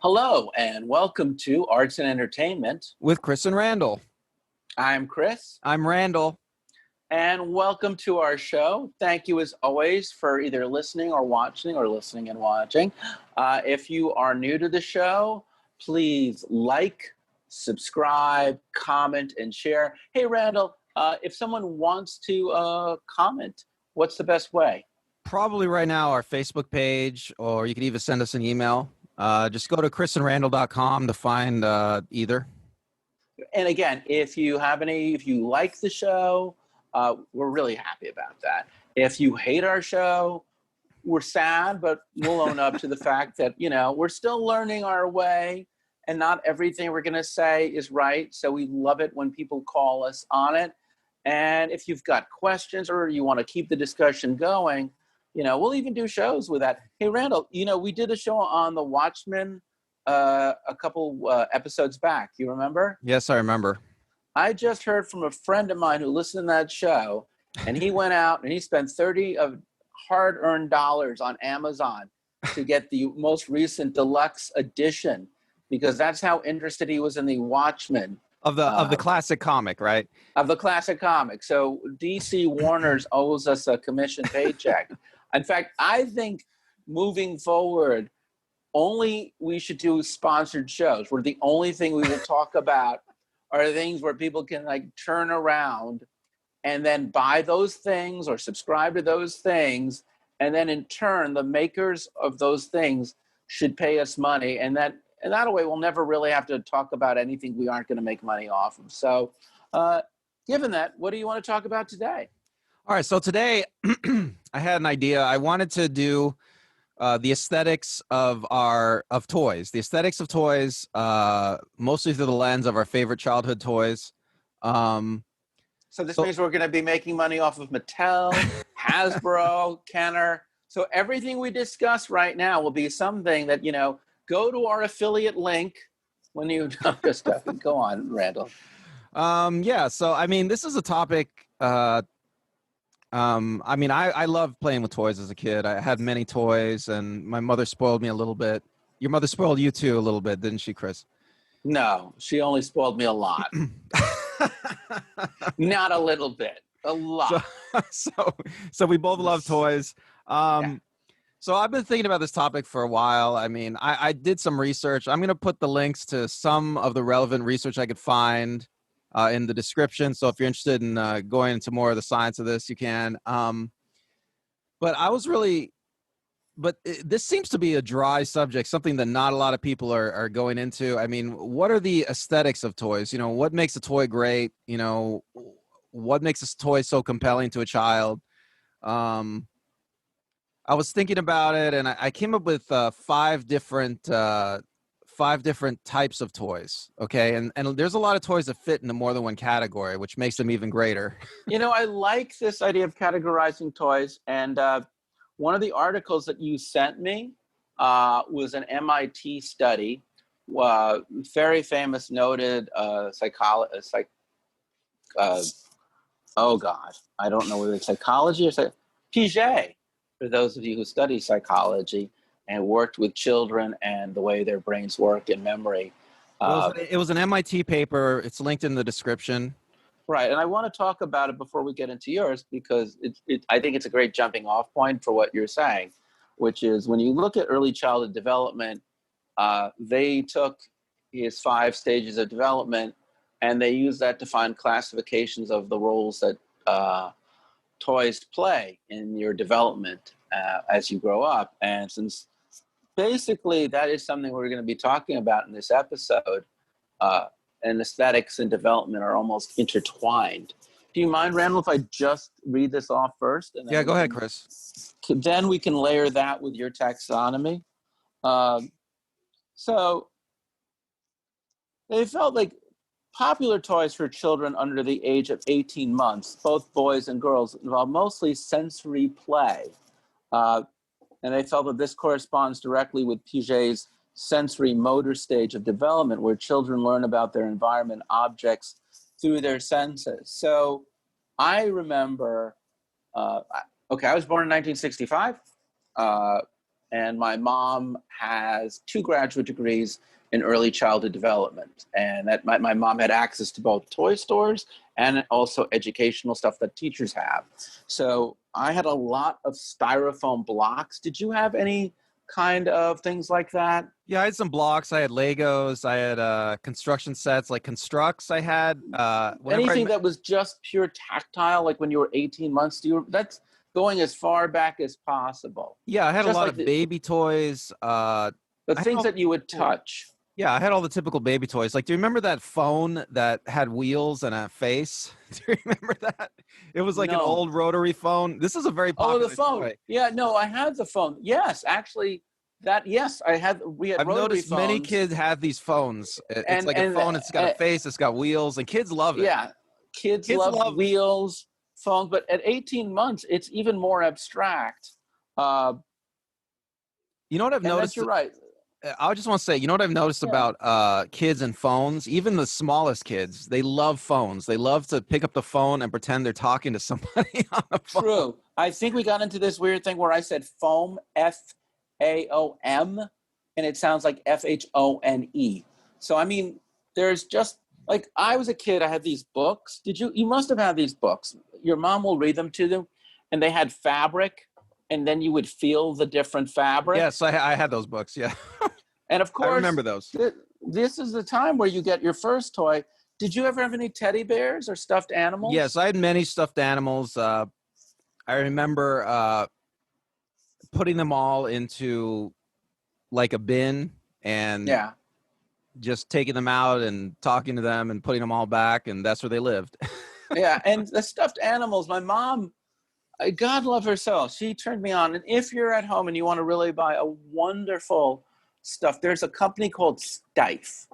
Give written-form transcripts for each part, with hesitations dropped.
Hello and welcome to Arts and Entertainment. With Chris and Randall. I'm Chris. I'm Randall. And welcome to our show. Thank you as always for either listening or watching or listening and watching. If you are new to the show, please like, subscribe, comment, and share. Hey, Randall, if someone wants to comment, what's the best way? Probably right now our Facebook page, or you can even send us an email. Just go to chrisandrandall.com to find either. And again, if you like the show, we're really happy about that. If you hate our show, we're sad, but we'll own up to the fact that, we're still learning our way and not everything we're going to say is right. So we love it when people call us on it. And if you've got questions or you want to keep the discussion going, we'll even do shows with that. Hey, Randall, we did a show on The Watchmen a couple episodes back. You remember? Yes, I remember. I just heard from a friend of mine who listened to that show, and he went out and he spent 30 of hard-earned dollars on Amazon to get the most recent deluxe edition, because that's how interested he was in the Watchmen. Of the classic comic, right? Of the classic comic. So DC Warner's owes us a commission paycheck. In fact, I think moving forward, only we should do sponsored shows, where the only thing we will talk about are things where people can turn around and then buy those things or subscribe to those things. And then in turn, the makers of those things should pay us money. And that way we'll never really have to talk about anything we aren't going to make money off of. So given that, what do you want to talk about today? All right. So today I had an idea. I wanted to do the aesthetics of toys, mostly through the lens of our favorite childhood toys. So this means we're going to be making money off of Mattel, Hasbro, Kenner. So everything we discuss right now will be something that, go to our affiliate link when you just go on, Randall. Yeah. So, this is a topic. I loved playing with toys as a kid. I had many toys, and my mother spoiled me a little bit. Your mother spoiled you too a little bit, didn't she, Chris? No, she only spoiled me a lot. Not a little bit, a lot. So we both love toys. So I've been thinking about this topic for a while. I did some research. I'm going to put the links to some of the relevant research I could find in the description. So if you're interested in going into more of the science of this, you can. This seems to be a dry subject, something that not a lot of people are going into. What are the aesthetics of toys? What makes a toy great? What makes a toy so compelling to a child? I was thinking about it, and I came up with five different types of toys. Okay, and there's a lot of toys that fit into more than one category, which makes them even greater. I like this idea of categorizing toys, and one of the articles that you sent me was an MIT study. Very famous, noted psychologist. Oh God, I don't know whether it's psychology or Piaget. For those of you who study psychology and worked with children and the way their brains work in memory. It was an MIT paper. It's linked in the description. Right. And I want to talk about it before we get into yours, because I think it's a great jumping off point for what you're saying, which is when you look at early childhood development, they took his 5 stages of development and they used that to find classifications of the roles that toys play in your development as you grow up. And since basically that is something we're going to be talking about in this episode, and aesthetics and development are almost intertwined. Do you mind, Randall, if I just read this off first? And go ahead, Chris. Then we can layer that with your taxonomy. So they felt like popular toys for children under the age of 18 months, both boys and girls, involve mostly sensory play. And they felt that this corresponds directly with Piaget's sensory motor stage of development, where children learn about their environment, objects, through their senses. So I remember, I was born in 1965. and my mom has 2 graduate degrees in early childhood development. And that my mom had access to both toy stores and also educational stuff that teachers have. So I had a lot of styrofoam blocks. Did you have any kind of things like that? Yeah, I had some blocks. I had Legos. I had construction sets, like Constructs. I had whenever Anything that was just pure tactile, like when you were 18 months, that's going as far back as possible. yeah, I had a Just lot like of baby toys. the I had things all that you would touch. Yeah, I had all the typical baby toys. Like, do you remember that phone that had wheels and a face? Do you remember that? It was like an No. old rotary phone. This is a very Oh, the popular phone. toy. Yeah, no, I had the phone. Yes, actually, yes, we had I've rotary noticed many phones. kids have these phones. It's And like a phone. It's got a face. It's got wheels, and kids love it. yeah, kids Kids love love. wheels, phones, but at 18 months, it's even more abstract. Uh, You know what I've and noticed? you're right. I just want to say, you know what I've noticed Yeah. about kids and phones? Even the smallest kids, they love phones. They love to pick up the phone and pretend they're talking to somebody on the phone. True. I think we got into this weird thing where I said foam, FAOM, and it sounds like FHONE. So, I mean, there's just like I was a kid, I had these books. You must have had these books. Your mom will read them to them, and they had fabric, and then you would feel the different fabrics. Yes, I had those books. Yeah. And of I course, remember those. This is the time where you get your first toy. Did you ever have any teddy bears or stuffed animals? Yes, I had many stuffed animals. I remember putting them all into like a bin and Yeah. just taking them out and talking to them and putting them all back, and that's where they lived. Yeah, and the stuffed animals, my mom, God love her soul, she turned me on. And if you're at home and you want to really buy a wonderful stuff, there's a company called Steiff.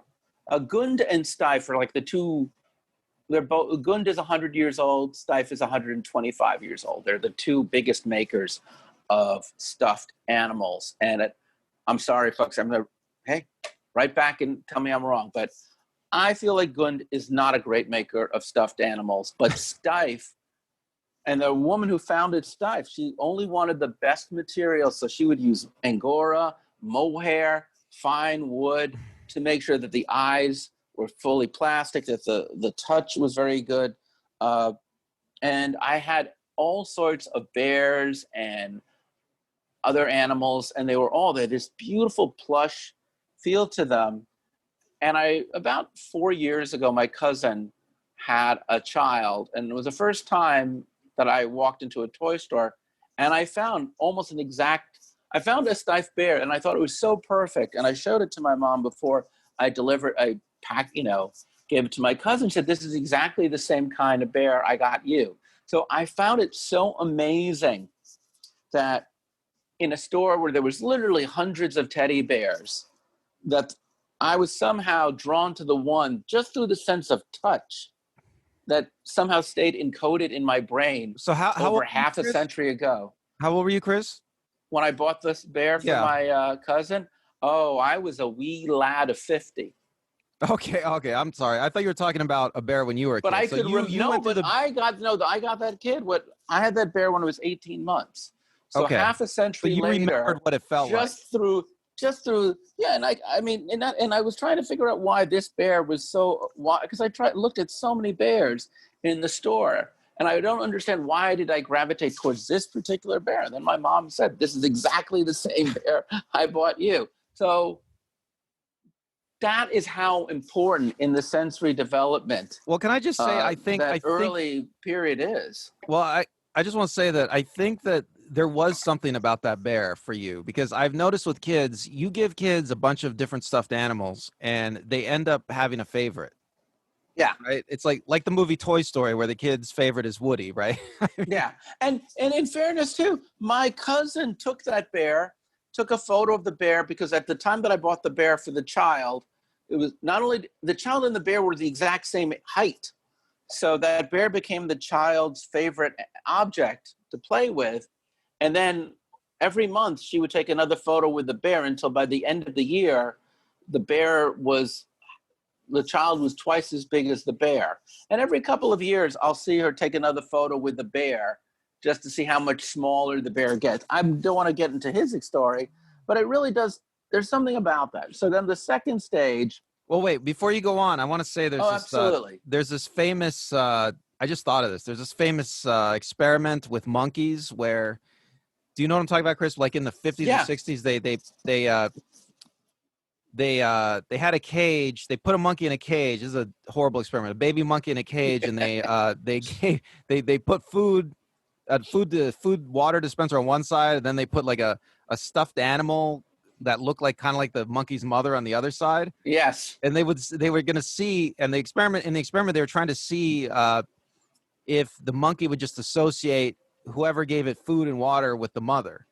Gund and Steiff are like the two. They're both. Gund is 100 years old. Steiff is 125 years old. They're the 2 biggest makers of stuffed animals. And I'm sorry, folks. Hey, right back and tell me I'm wrong. But I feel like Gund is not a great maker of stuffed animals. But Steiff, and the woman who founded Steiff, she only wanted the best material. So she would use Angora, mohair, fine wood to make sure that the eyes were fully plastic, that the touch was very good. And I had all sorts of bears and other animals, and they had this beautiful plush feel to them. And about 4 years ago, my cousin had a child, and it was the first time that I walked into a toy store, and I found I found a Steiff bear, and I thought it was so perfect. And I showed it to my mom before I gave it to my cousin, said, this is exactly the same kind of bear I got you. So I found it so amazing that in a store where there was literally hundreds of teddy bears, that I was somehow drawn to the one just through the sense of touch that somehow stayed encoded in my brain. So how over old half a century ago. How old were you, Chris? When I bought this bear for my cousin, I was a wee lad of 50. Okay. I'm sorry. I thought you were talking about a bear when you were a kid. But I so could I got that kid. I had that bear when I was 18 months. So half a century later, remembered what it felt just through and I was trying to figure out why this bear was because I looked at so many bears in the store, and I don't understand why did I gravitate towards this particular bear. And then my mom said, this is exactly the same bear I bought you. So that is how important in the sensory development. Well, can I just say, I think early period is. Well, I just want to say that I think that there was something about that bear for you, because I've noticed with kids, you give kids a bunch of different stuffed animals and they end up having a favorite. Yeah. Right. It's like the movie Toy Story, where the kid's favorite is Woody, right? Yeah. And in fairness too, my cousin took a photo of the bear, because at the time that I bought the bear for the child, it was not only the child and the bear were the exact same height. So that bear became the child's favorite object to play with. And then every month she would take another photo with the bear until by the end of the year, the child was twice as big as the bear. And every couple of years, I'll see her take another photo with the bear just to see how much smaller the bear gets. I don't want to get into his story, But it really does. There's something about that. So then the second stage. Well, wait, before you go on, I want to say Absolutely. there's this famous, I just thought of this. There's this famous experiment with monkeys where, do you know what I'm talking about, Chris? Like in the 50s or Yeah. 60s, they had a cage. They put a monkey in a cage. This is a horrible experiment. A baby monkey in a cage, and they put food water dispenser on one side, and then they put like a stuffed animal that looked like kind of like the monkey's mother on the other side. Yes. And they were going to see, and the experiment they were trying to see if the monkey would just associate whoever gave it food and water with the mother.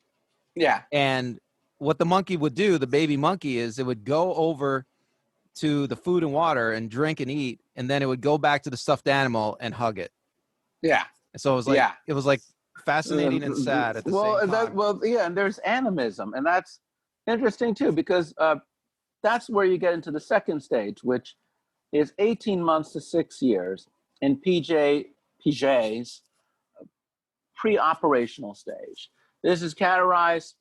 Yeah. And what the monkey would do, the baby monkey, is it would go over to the food and water and drink and eat, and then it would go back to the stuffed animal and hug it. Yeah. And so it was like fascinating and sad at the same time. And there's animism, and that's interesting too, because that's where you get into the second stage, which is 18 months to 6 years in Piaget's pre-operational stage. This is categorized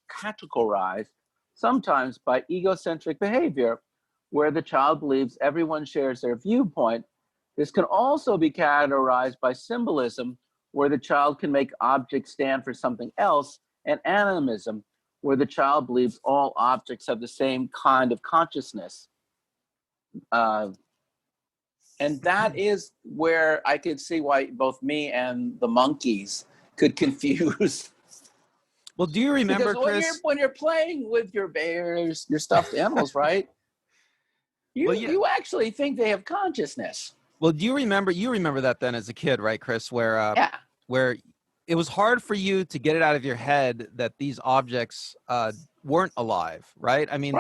sometimes by egocentric behavior, where the child believes everyone shares their viewpoint. This can also be categorized by symbolism, where the child can make objects stand for something else, and animism, where the child believes all objects have the same kind of consciousness. And that is where I could see why both me and the monkeys could confuse. Well, do you remember, because Chris? when you're playing with your bears, your stuffed animals, right? You actually think they have consciousness. Well, do you remember? You remember that then as a kid, right, Chris? Where it was hard for you to get it out of your head that these objects weren't alive, right? I mean,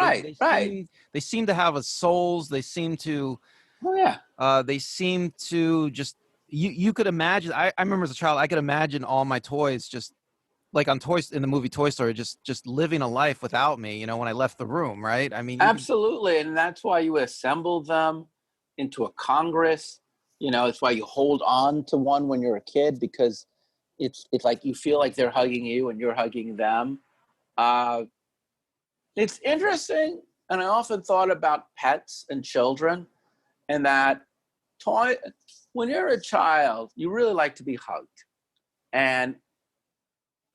they seem to have a souls. They seem to. Oh yeah. They seem to just. You could imagine. I remember as a child, I could imagine all my toys just like in the movie Toy Story, just living a life without me. You know, when I left the room, right? I mean, absolutely, and that's why you assemble them into a congress. You know, it's why you hold on to one when you're a kid, because it's like you feel like they're hugging you and you're hugging them. It's interesting, and I often thought about pets and children, and that when you're a child, you really like to be hugged, and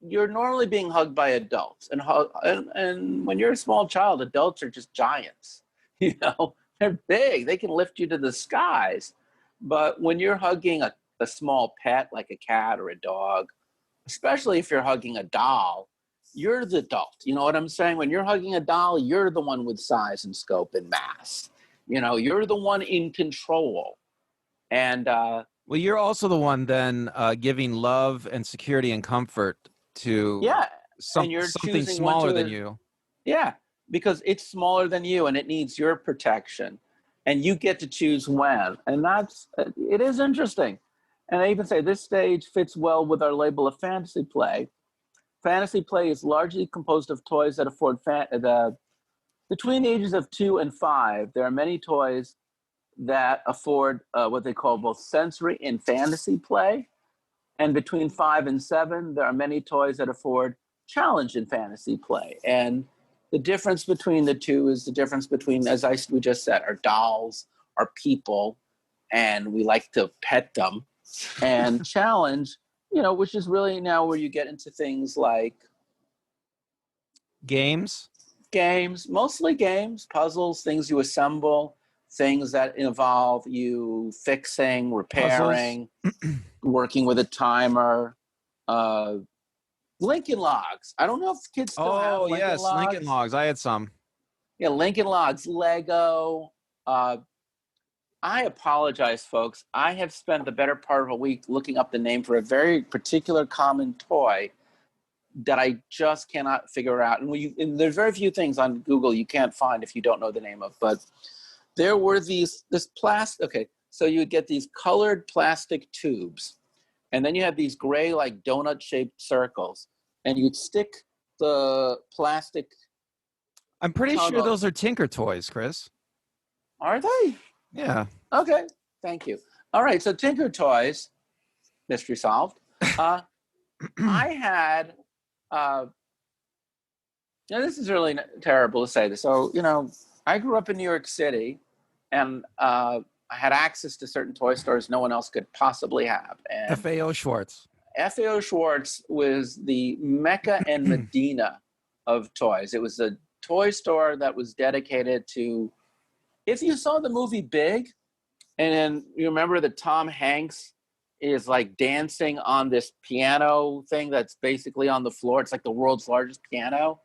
you're normally being hugged by adults, and when you're a small child, adults are just giants. You know, they're big, they can lift you to the skies. But when you're hugging a small pet like a cat or a dog, especially if you're hugging a doll, you're the adult. You know what I'm saying? When you're hugging a doll, you're the one with size and scope and mass. You know, you're the one in control. And well, you're also the one then giving love and security and comfort to something smaller than you. Yeah, because it's smaller than you and it needs your protection, and you get to choose when. And it is interesting. And I even say this stage fits well with our label of fantasy play. Fantasy play is largely composed of toys that afford between the ages of 2 and 5. There are many toys that afford what they call both sensory and fantasy play. And between 5 and 7, there are many toys that afford challenge and fantasy play. And the difference between the two is the difference between, we just said, our dolls, our people, and we like to pet them. And challenge, which is really now where you get into things like games, mostly games, puzzles, things you assemble, things that involve you fixing, repairing, working with a timer, Lincoln Logs. I don't know if kids still have Lincoln Logs. Lincoln Logs. I had some. Yeah, Lincoln Logs, Lego. I apologize, folks. I have spent the better part of a week looking up the name for a very particular common toy that I just cannot figure out. And there's very few things on Google you can't find if you don't know the name of. But there were this plastic. Okay, so you would get these colored plastic tubes, and then you have these gray, like donut-shaped circles, and you'd stick the plastic. I'm pretty sure those are Tinker Toys, Chris. Are they? Yeah. Okay. Thank you. All right. So Tinker Toys, mystery solved. I had Now, this is really terrible to say this. So, I grew up in New York City, and I had access to certain toy stores no one else could possibly have. And FAO Schwartz. FAO Schwartz was the Mecca and Medina of toys. It was a toy store that was dedicated to, if you saw the movie Big, and then you remember that Tom Hanks is like dancing on this piano thing that's basically on the floor. It's like the world's largest piano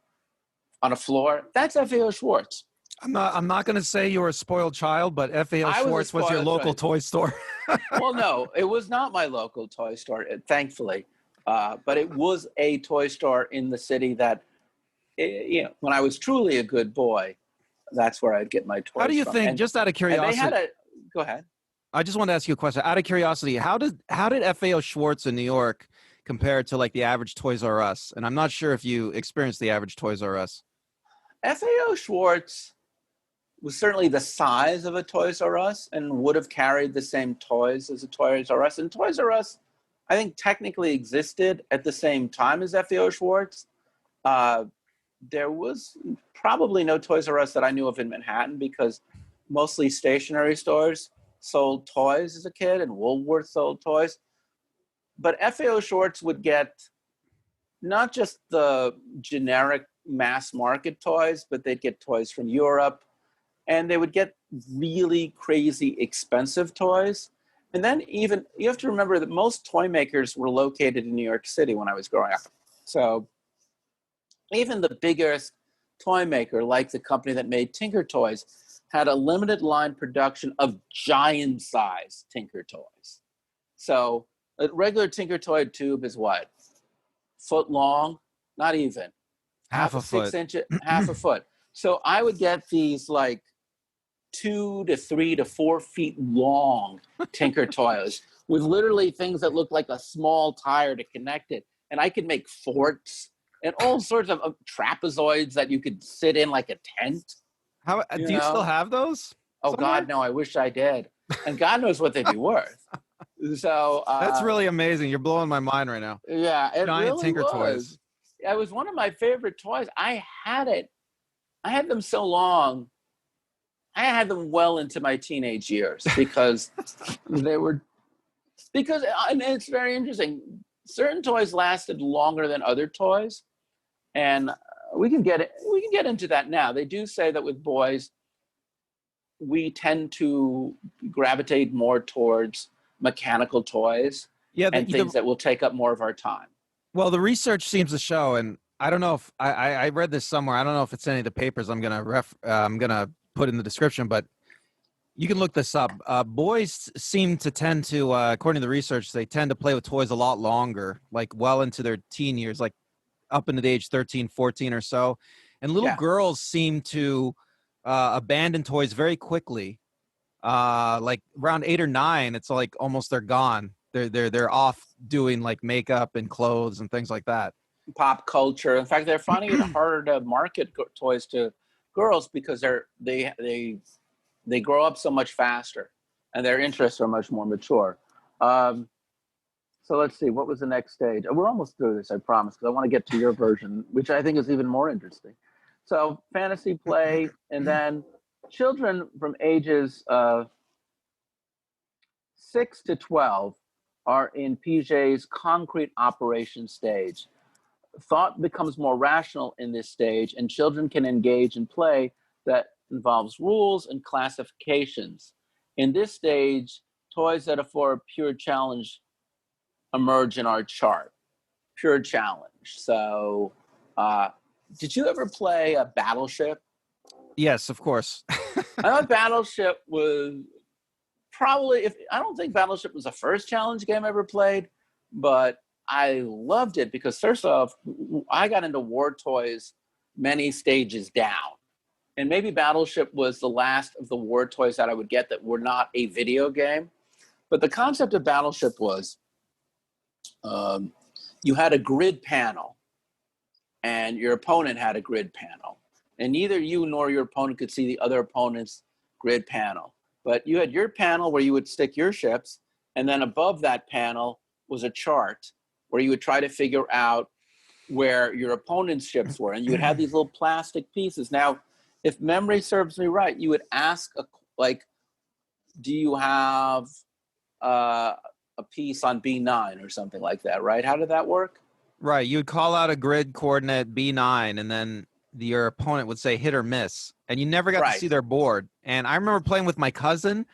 on a floor. That's FAO Schwartz. I'm not going to say you're a spoiled child, but FAO Schwartz was your local toy store. Well, no, it was not my local toy store, thankfully. But it was a toy store in the city that, when I was truly a good boy, that's where I'd get my toys. How do you think, just out of curiosity? Go ahead. I just wanted to ask you a question. Out of curiosity, how did FAO Schwartz in New York compare to like the average Toys R Us? And I'm not sure if you experienced the average Toys R Us. FAO Schwartz was certainly the size of a Toys R Us and would have carried the same toys as a Toys R Us. And Toys R Us, I think, technically existed at the same time as FAO Schwartz. There was probably no Toys R Us that I knew of in Manhattan because mostly stationery stores sold toys as a kid and Woolworth sold toys. But FAO Schwartz would get not just the generic mass market toys, but they'd get toys from Europe, and they would get really crazy expensive toys. And then even, you have to remember that most toy makers were located in New York City when I was growing up. So even the biggest toy maker, like the company that made Tinker Toys, had a limited line production of giant size Tinker Toys. So a regular Tinker Toy tube is what? Foot long? Not even. Half a foot. 6 inches, half a foot. So I would get these like 2 to 3 to 4 feet long Tinker Toys with literally things that look like a small tire to connect it. And I could make forts and all sorts of trapezoids that you could sit in like a tent. How do you still have those? Oh, somewhere? God, no, I wish I did. And God knows what they'd be worth. So that's really amazing. You're blowing my mind right now. Yeah, it Giant really Tinker was. Toys. It was one of my favorite toys. I had them so long. I had them well into my teenage years because and it's very interesting. Certain toys lasted longer than other toys, and we can get into that now. They do say that with boys, we tend to gravitate more towards mechanical toys and things that will take up more of our time. Well, the research seems to show, and I don't know if I read this somewhere. I don't know if it's any of the papers I'm gonna put in the description, but you can look this up. Boys seem to tend to, according to the research, they tend to play with toys a lot longer, like well into their teen years, like up into the age 13, 14 or so. And little girls seem to abandon toys very quickly. Like around 8 or 9, it's like almost they're gone. They're off doing like makeup and clothes and things like that. Pop culture. In fact, they're finding it harder to market toys to girls because they grow up so much faster and their interests are much more mature. So let's see, what was the next stage? We're almost through this, I promise, because I want to get to your version, which I think is even more interesting. So fantasy play, and then children from ages 6 to 12 are in Piaget's concrete operation stage. Thought becomes more rational in this stage, and children can engage in play that involves rules and classifications. In this stage, toys that afford pure challenge emerge in our chart. Pure challenge. So, did you ever play a Battleship? Yes, of course. I thought Battleship was probably, I don't think Battleship was the first challenge game I ever played, but I loved it because first off, I got into war toys many stages down. And maybe Battleship was the last of the war toys that I would get that were not a video game. But the concept of Battleship was you had a grid panel and your opponent had a grid panel. And neither you nor your opponent could see the other opponent's grid panel. But you had your panel where you would stick your ships, and then above that panel was a chart where you would try to figure out where your opponent's ships were, and you would have these little plastic pieces. Now, if memory serves me right, you would ask, like, do you have a piece on B9 or something like that, right? How did that work? Right. You would call out a grid coordinate B9, and then your opponent would say hit or miss, and you never got to Right. see their board. And I remember playing with my cousin,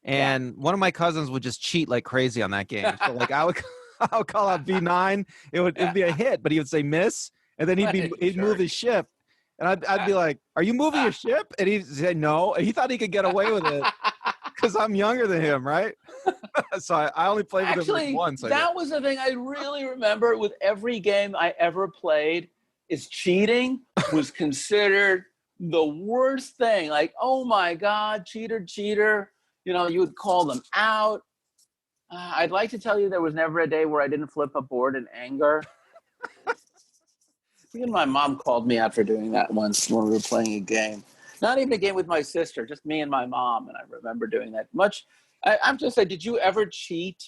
Yeah. and one of my cousins would just cheat like crazy on that game. So like I would I would call out B9, it'd be a hit, but he would say miss, and then he'd move Jerk. his ship. And I'd be like, "Are you moving your ship?" And he'd say no, and he thought he could get away with it because I'm younger than him, right? So I only played with him like Actually, once. I that was the thing I really remember with every game I ever played is cheating was considered the worst thing. Like, oh my God, cheater, cheater. You know, you would call them out. I'd like to tell you there was never a day where I didn't flip a board in anger. Even my mom called me out for doing that once when we were playing a game. Not even a game with my sister, just me and my mom. And I remember doing that much. I'm just saying, did you ever cheat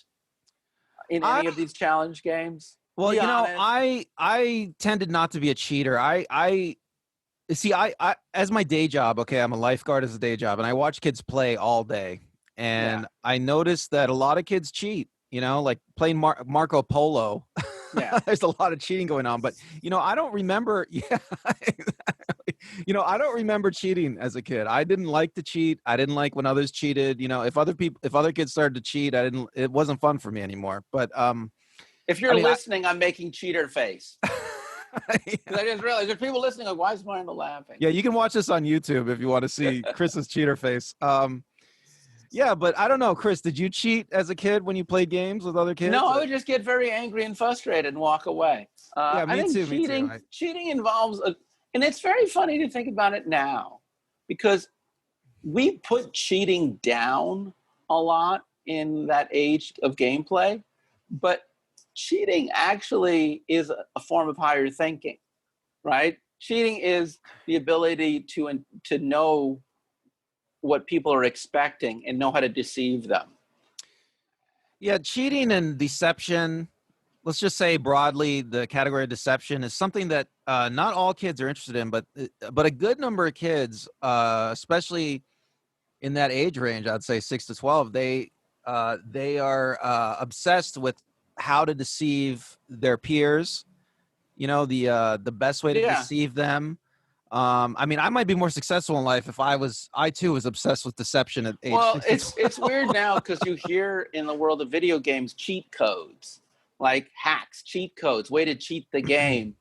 in I any of these challenge games? Well, Be you know, honest. I tended not to be a cheater. I see. I as my day job. Okay, I'm a lifeguard as a day job, and I watch kids play all day, Yeah, and I noticed that a lot of kids cheat. You know, like playing Marco Polo. yeah. There's a lot of cheating going on, but you know, I don't remember. Yeah, exactly. You know, I don't remember cheating as a kid. I didn't like to cheat. I didn't like when others cheated. You know, if other kids started to cheat, I didn't. It wasn't fun for me anymore. But If I you're mean, listening, I'm making cheater face. yeah. Because I just realized there's people listening like, why is Miranda laughing? Yeah, you can watch this on YouTube if you want to see Chris's cheater face. Yeah, but I don't know, Chris. Did you cheat as a kid when you played games with other No, kids? I would just get very angry and frustrated and walk away. Yeah, I me think too. Me too. cheating involves, and it's very funny to think about it now, because we put cheating down a lot in that age of gameplay, but cheating actually is a form of higher thinking, right? Cheating is the ability to know what people are expecting and know how to deceive them. Yeah, cheating and deception. Let's just say broadly, the category of deception is something that not all kids are interested in, but a good number of kids, especially in that age range, I'd say 6 to 12, they are obsessed with how to deceive their peers. You know, the best way to Yeah. deceive them. I mean, I might be more successful in life if I too was obsessed with deception at age Well, 6 to it's 12. weird now because you hear in the world of video games cheat codes, like hacks, cheat codes, way to cheat the game.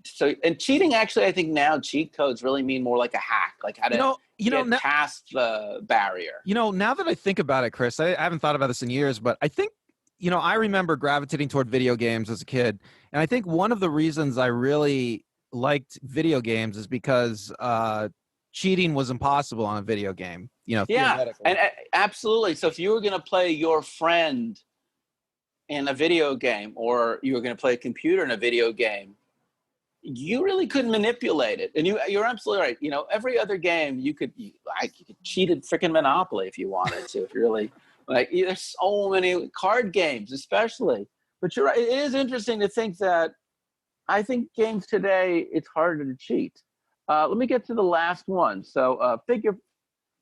So, and cheating actually, I think now cheat codes really mean more like a hack, like how You to know, you know, get past the barrier. You know, now that I think about it, Chris, I haven't thought about this in years, but I think, you know, I remember gravitating toward video games as a kid. And I think one of the reasons I really liked video games is because cheating was impossible on a video game, you know, Yeah, and theoretically. absolutely. So if you were going to play your friend in a video game, or you were going to play a computer in a video game, you really couldn't manipulate it. And you're absolutely right. You know, every other game you could cheat at freaking Monopoly if you wanted to. If you're really like, there's so many card games, especially. But you're right. It is interesting to think that I think games today it's harder to cheat. Let me get to the last one. So figure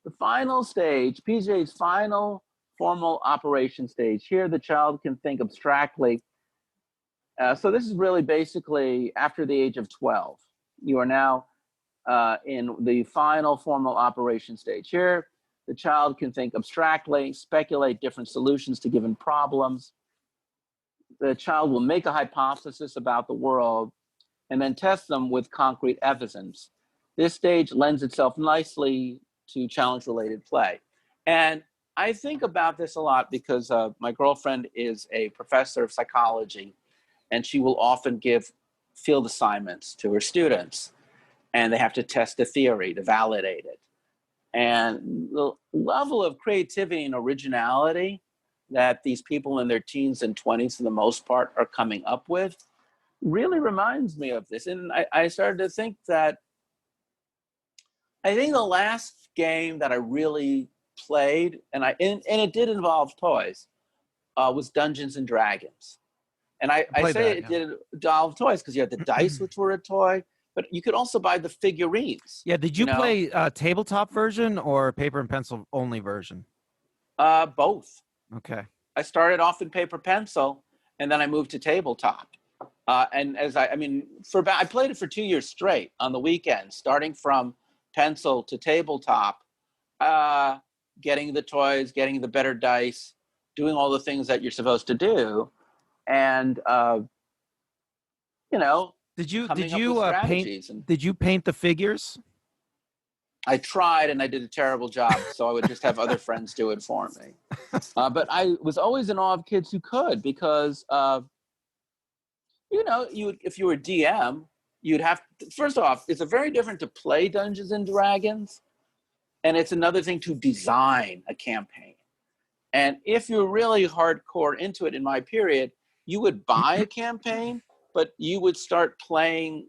the final stage, PJ's final formal operation stage. Here, the child can think abstractly. So this is really basically after the age of 12. You are now in the final formal operation stage. Here, the child can think abstractly, speculate different solutions to given problems. The child will make a hypothesis about the world and then test them with concrete evidence. This stage lends itself nicely to challenge-related play. And I think about this a lot because my girlfriend is a professor of psychology, and she will often give field assignments to her students, and they have to test a theory to validate it. And the level of creativity and originality that these people in their teens and 20s, for the most part, are coming up with really reminds me of this. And I started to think that I think the last game that I really played, and it did involve toys, was Dungeons and Dragons. And I played say that, it yeah. did involve toys because you had the dice, which were a toy, but you could also buy the figurines. Yeah, did you play tabletop version or paper and pencil only version? Both. Okay. I started off in paper pencil, and then I moved to tabletop. And I played it for 2 years straight on the weekends, starting from pencil to tabletop, getting the toys, getting the better dice, doing all the things that you're supposed to do, and Did coming up with you paint? strategies. And Did you paint the figures? I tried, and I did a terrible job, so I would just have other friends do it for me. But I was always in awe of kids who could, because if you were DM, you'd have to, first off, it's a very different to play Dungeons and Dragons, and it's another thing to design a campaign. And if you're really hardcore into it, in my period, you would buy a campaign, but you would start playing,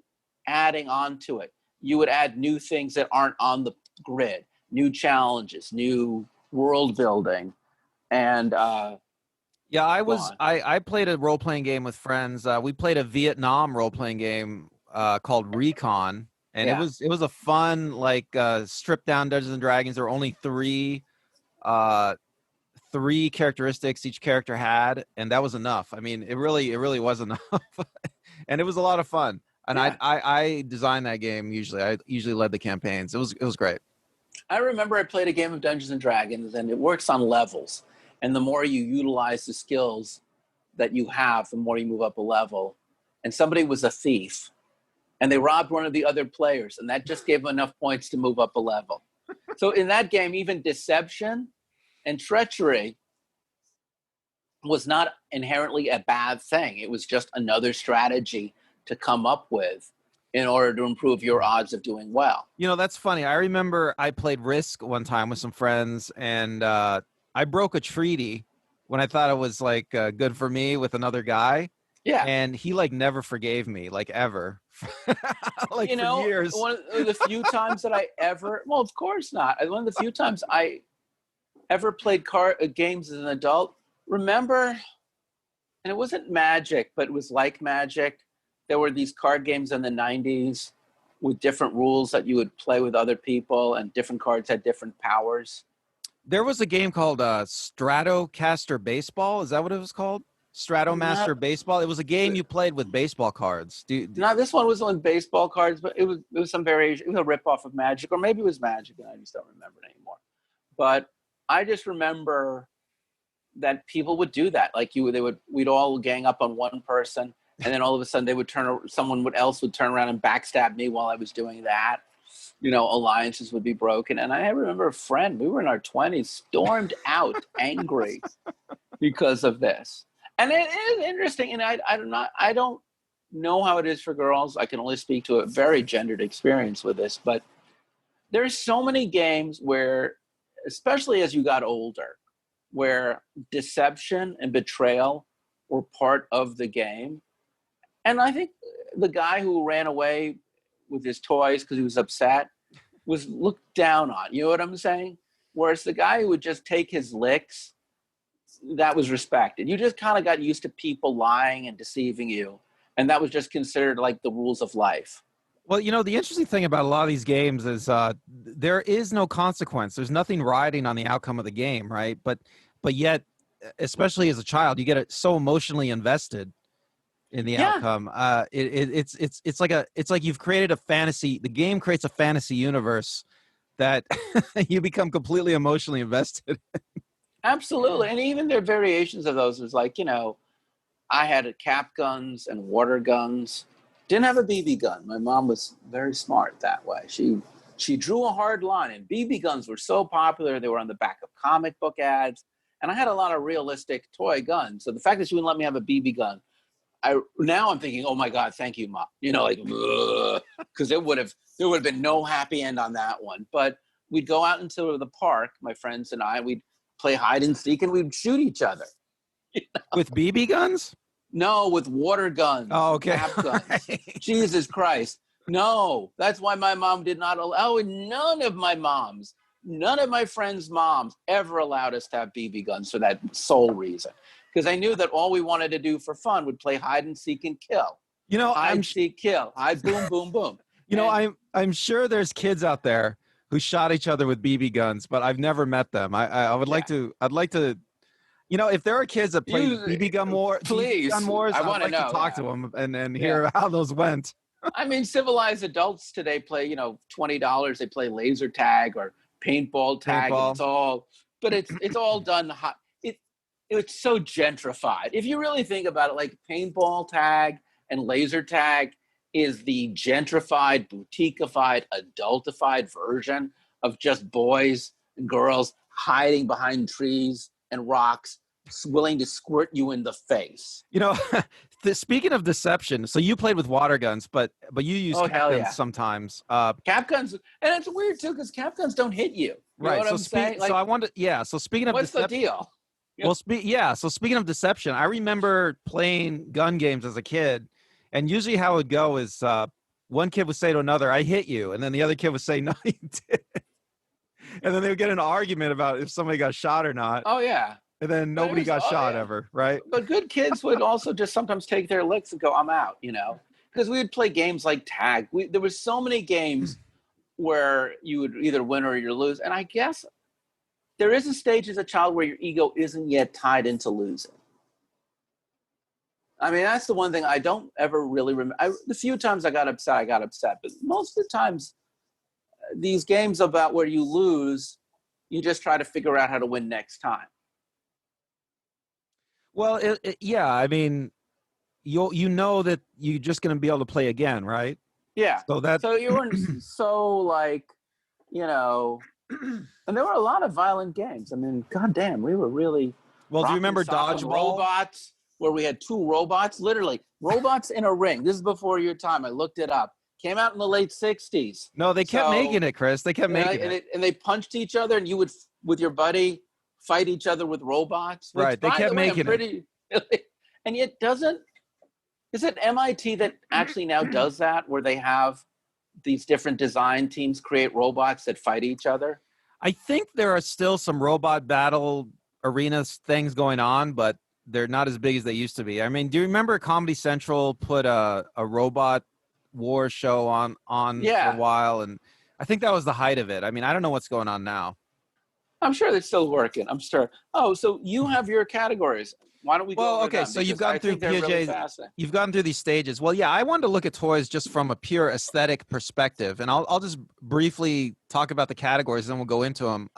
adding on to it. You would add new things that aren't on the grid, new challenges, new world building, and Yeah, I played a role playing game with friends. We played a Vietnam role playing game called Recon, and yeah. it was a fun stripped down Dungeons and Dragons. There were only uh, three characteristics each character had, and that was enough. I mean, it really was enough, and it was a lot of fun. And Yeah. I designed that game. I usually led the campaigns. It was great. I remember I played a game of Dungeons and Dragons, and it works on levels. And the more you utilize the skills that you have, the more you move up a level. And somebody was a thief, and they robbed one of the other players, and that just gave them enough points to move up a level. So in that game, even deception and treachery was not inherently a bad thing. It was just another strategy to come up with in order to improve your odds of doing well. That's funny. I remember I played Risk one time with some friends, and I broke a treaty when I thought it was good for me with another guy. Yeah. And he never forgave me, ever. For years. One of the few times that well, of course not. One of the few times I ever played games as an adult, remember, and it wasn't Magic, but it was like Magic. There were these card games in the 90s with different rules that you would play with other people, and different cards had different powers. There was a game called Stratocaster Baseball. Is that what it was called? Stratomaster Baseball. It was a game you played with baseball cards. No, this one was on baseball cards, but it was some variation. It was a ripoff of Magic, or maybe it was Magic, and I just don't remember it anymore. But I just remember that people would do that. We'd all gang up on one person, and then all of a sudden someone else would turn around and backstab me while I was doing that. Alliances would be broken. And I remember a friend, we were in our 20s, stormed out angry because of this. And it is interesting. And I don't know how it is for girls. I can only speak to a very gendered experience with this, but there's so many games where, especially as you got older, where deception and betrayal were part of the game. And I think the guy who ran away with his toys because he was upset was looked down on. You know what I'm saying? Whereas the guy who would just take his licks, that was respected. You just kind of got used to people lying and deceiving you. And that was just considered like the rules of life. Well, the interesting thing about a lot of these games is there is no consequence. There's nothing riding on the outcome of the game, right? But yet, especially as a child, you get so emotionally invested in the outcome. It's like you've created a fantasy. The game creates a fantasy universe that you become completely emotionally invested. Absolutely. And even there are variations of those. There's I had cap guns and water guns. Didn't have a BB gun. My mom was very smart that way. She drew a hard line, and BB guns were so popular. They were on the back of comic book ads. And I had a lot of realistic toy guns. So the fact that she wouldn't let me have a BB gun, now I'm thinking, oh my God, thank you, Mom. Because there would have been no happy end on that one. But we'd go out into the park, my friends and I, we'd play hide and seek, and we'd shoot each other. With BB guns? No, with water guns. Oh, okay. Cap guns. Right. Jesus Christ. No, that's why my mom did not allow it. None of my friends' moms ever allowed us to have BB guns for that sole reason. because I knew that all we wanted to do for fun would play hide and seek and kill. You know, Hide, seek, kill. Hide, boom, boom, boom. You know, I'm sure there's kids out there who shot each other with BB guns, but I've never met them. I would like to. I'd like to. You know, if there are kids that play BB gun wars, I I'd want like to know, to talk to them and hear how those went. I mean, civilized adults today play, $20. They play laser tag or paintball tag. And it's all, but it's all done hot. It's so gentrified. If you really think about it, like paintball tag and laser tag is the gentrified, boutiqueified, adultified version of just boys and girls hiding behind trees and rocks, willing to squirt you in the face. You know, speaking of deception, so you played with water guns, but you use cap guns sometimes. Cap guns, and it's weird too because cap guns don't hit you. You know what I'm saying? So I wanted, So speaking of what's the deal? Well, so speaking of deception, I remember playing gun games as a kid, and usually how it would go is one kid would say to another, "I hit you," and then the other kid would say, "No, you didn't." And then they would get an argument about if somebody got shot or not. Oh yeah. And then nobody got shot ever, right? But good kids would also just sometimes take their licks and go, "I'm out," because we would play games like tag. There were so many games where you would either win or you lose, and I guess there is a stage as a child where your ego isn't yet tied into losing. I mean, that's the one thing I don't ever really remember. The few times I got upset. But most of the times, these games about where you lose, you just try to figure out how to win next time. Well, I mean, you know that you're just going to be able to play again, right? Yeah. So you weren't and there were a lot of violent games. I mean, goddamn, we were really. Well, do you remember Dodgeball? Robots, where we had two robots, literally robots in a ring. This is before your time. I looked it up. Came out in the late 60s. No, they kept making it, Chris. They kept making it. And they punched each other, and you would, with your buddy, fight each other with robots. Right, they kept making it. And yet is it MIT that actually now does that, where they have these different design teams create robots that fight each other? I think there are still some robot battle arena things going on, but they're not as big as they used to be. I mean, do you remember Comedy Central put a robot war show on for a while? And I think that was the height of it. I mean, I don't know what's going on now. I'm sure they're still working. I'm sure. Oh, so you have your categories. Why don't we go over them? So you've gone through Piaget. Really you've gone through these stages. Well, yeah, I wanted to look at toys just from a pure aesthetic perspective, and I'll just briefly talk about the categories, and then we'll go into them.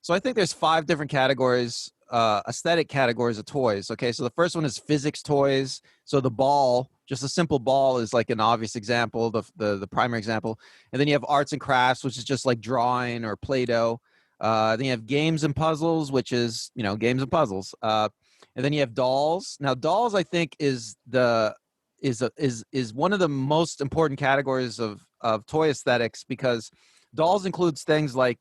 So I think there's 5 different categories, aesthetic categories of toys. Okay, so the first one is physics toys. So the ball, just a simple ball, is like an obvious example, the primary example. And then you have arts and crafts, which is just like drawing or Play-Doh. Then you have games and puzzles, which is games and puzzles. And then you have dolls. Now, dolls, I think, is one of the most important categories of toy aesthetics, because dolls includes things like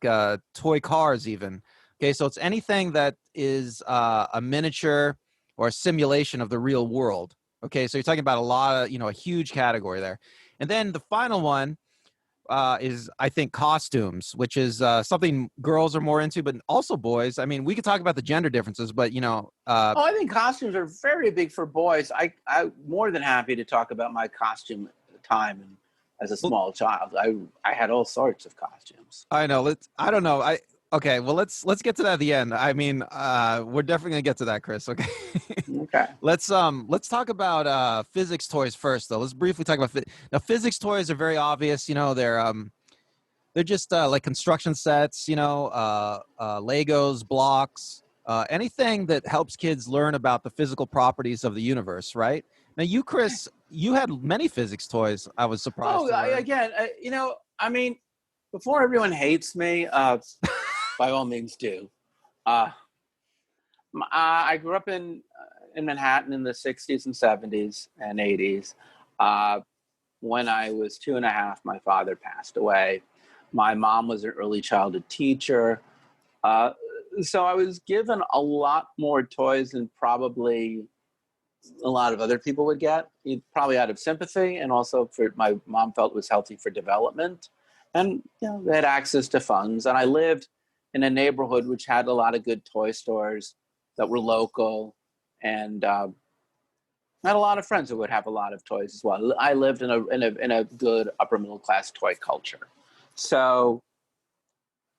toy cars, even. Okay, so it's anything that is a miniature or a simulation of the real world. Okay, so you're talking about a lot of a huge category there. And then the final one is, I think, costumes, which is something girls are more into, but also boys. I mean, we could talk about the gender differences, but I think costumes are very big for boys. I'm more than happy to talk about my costume time as a small child. I had all sorts of costumes. I know. I don't know. Okay, well, let's get to that at the end. I mean, we're definitely gonna get to that, Chris. Okay. Okay. Let's talk about physics toys first, though. Let's briefly talk about now. Physics toys are very obvious. They're just like construction sets. Legos, blocks, anything that helps kids learn about the physical properties of the universe. Right now, you, Chris, you had many physics toys. I was surprised. I mean, before everyone hates me, by all means do. I grew up in Manhattan in the 60s and 70s and 80s. When I was 2.5, my father passed away. My mom was an early childhood teacher. So I was given a lot more toys than probably a lot of other people would get, probably out of sympathy, and also for my mom felt it was healthy for development. And they had access to funds. And I lived in a neighborhood which had a lot of good toy stores that were local. And I had a lot of friends who would have a lot of toys as well. I lived in a good upper middle class toy culture. So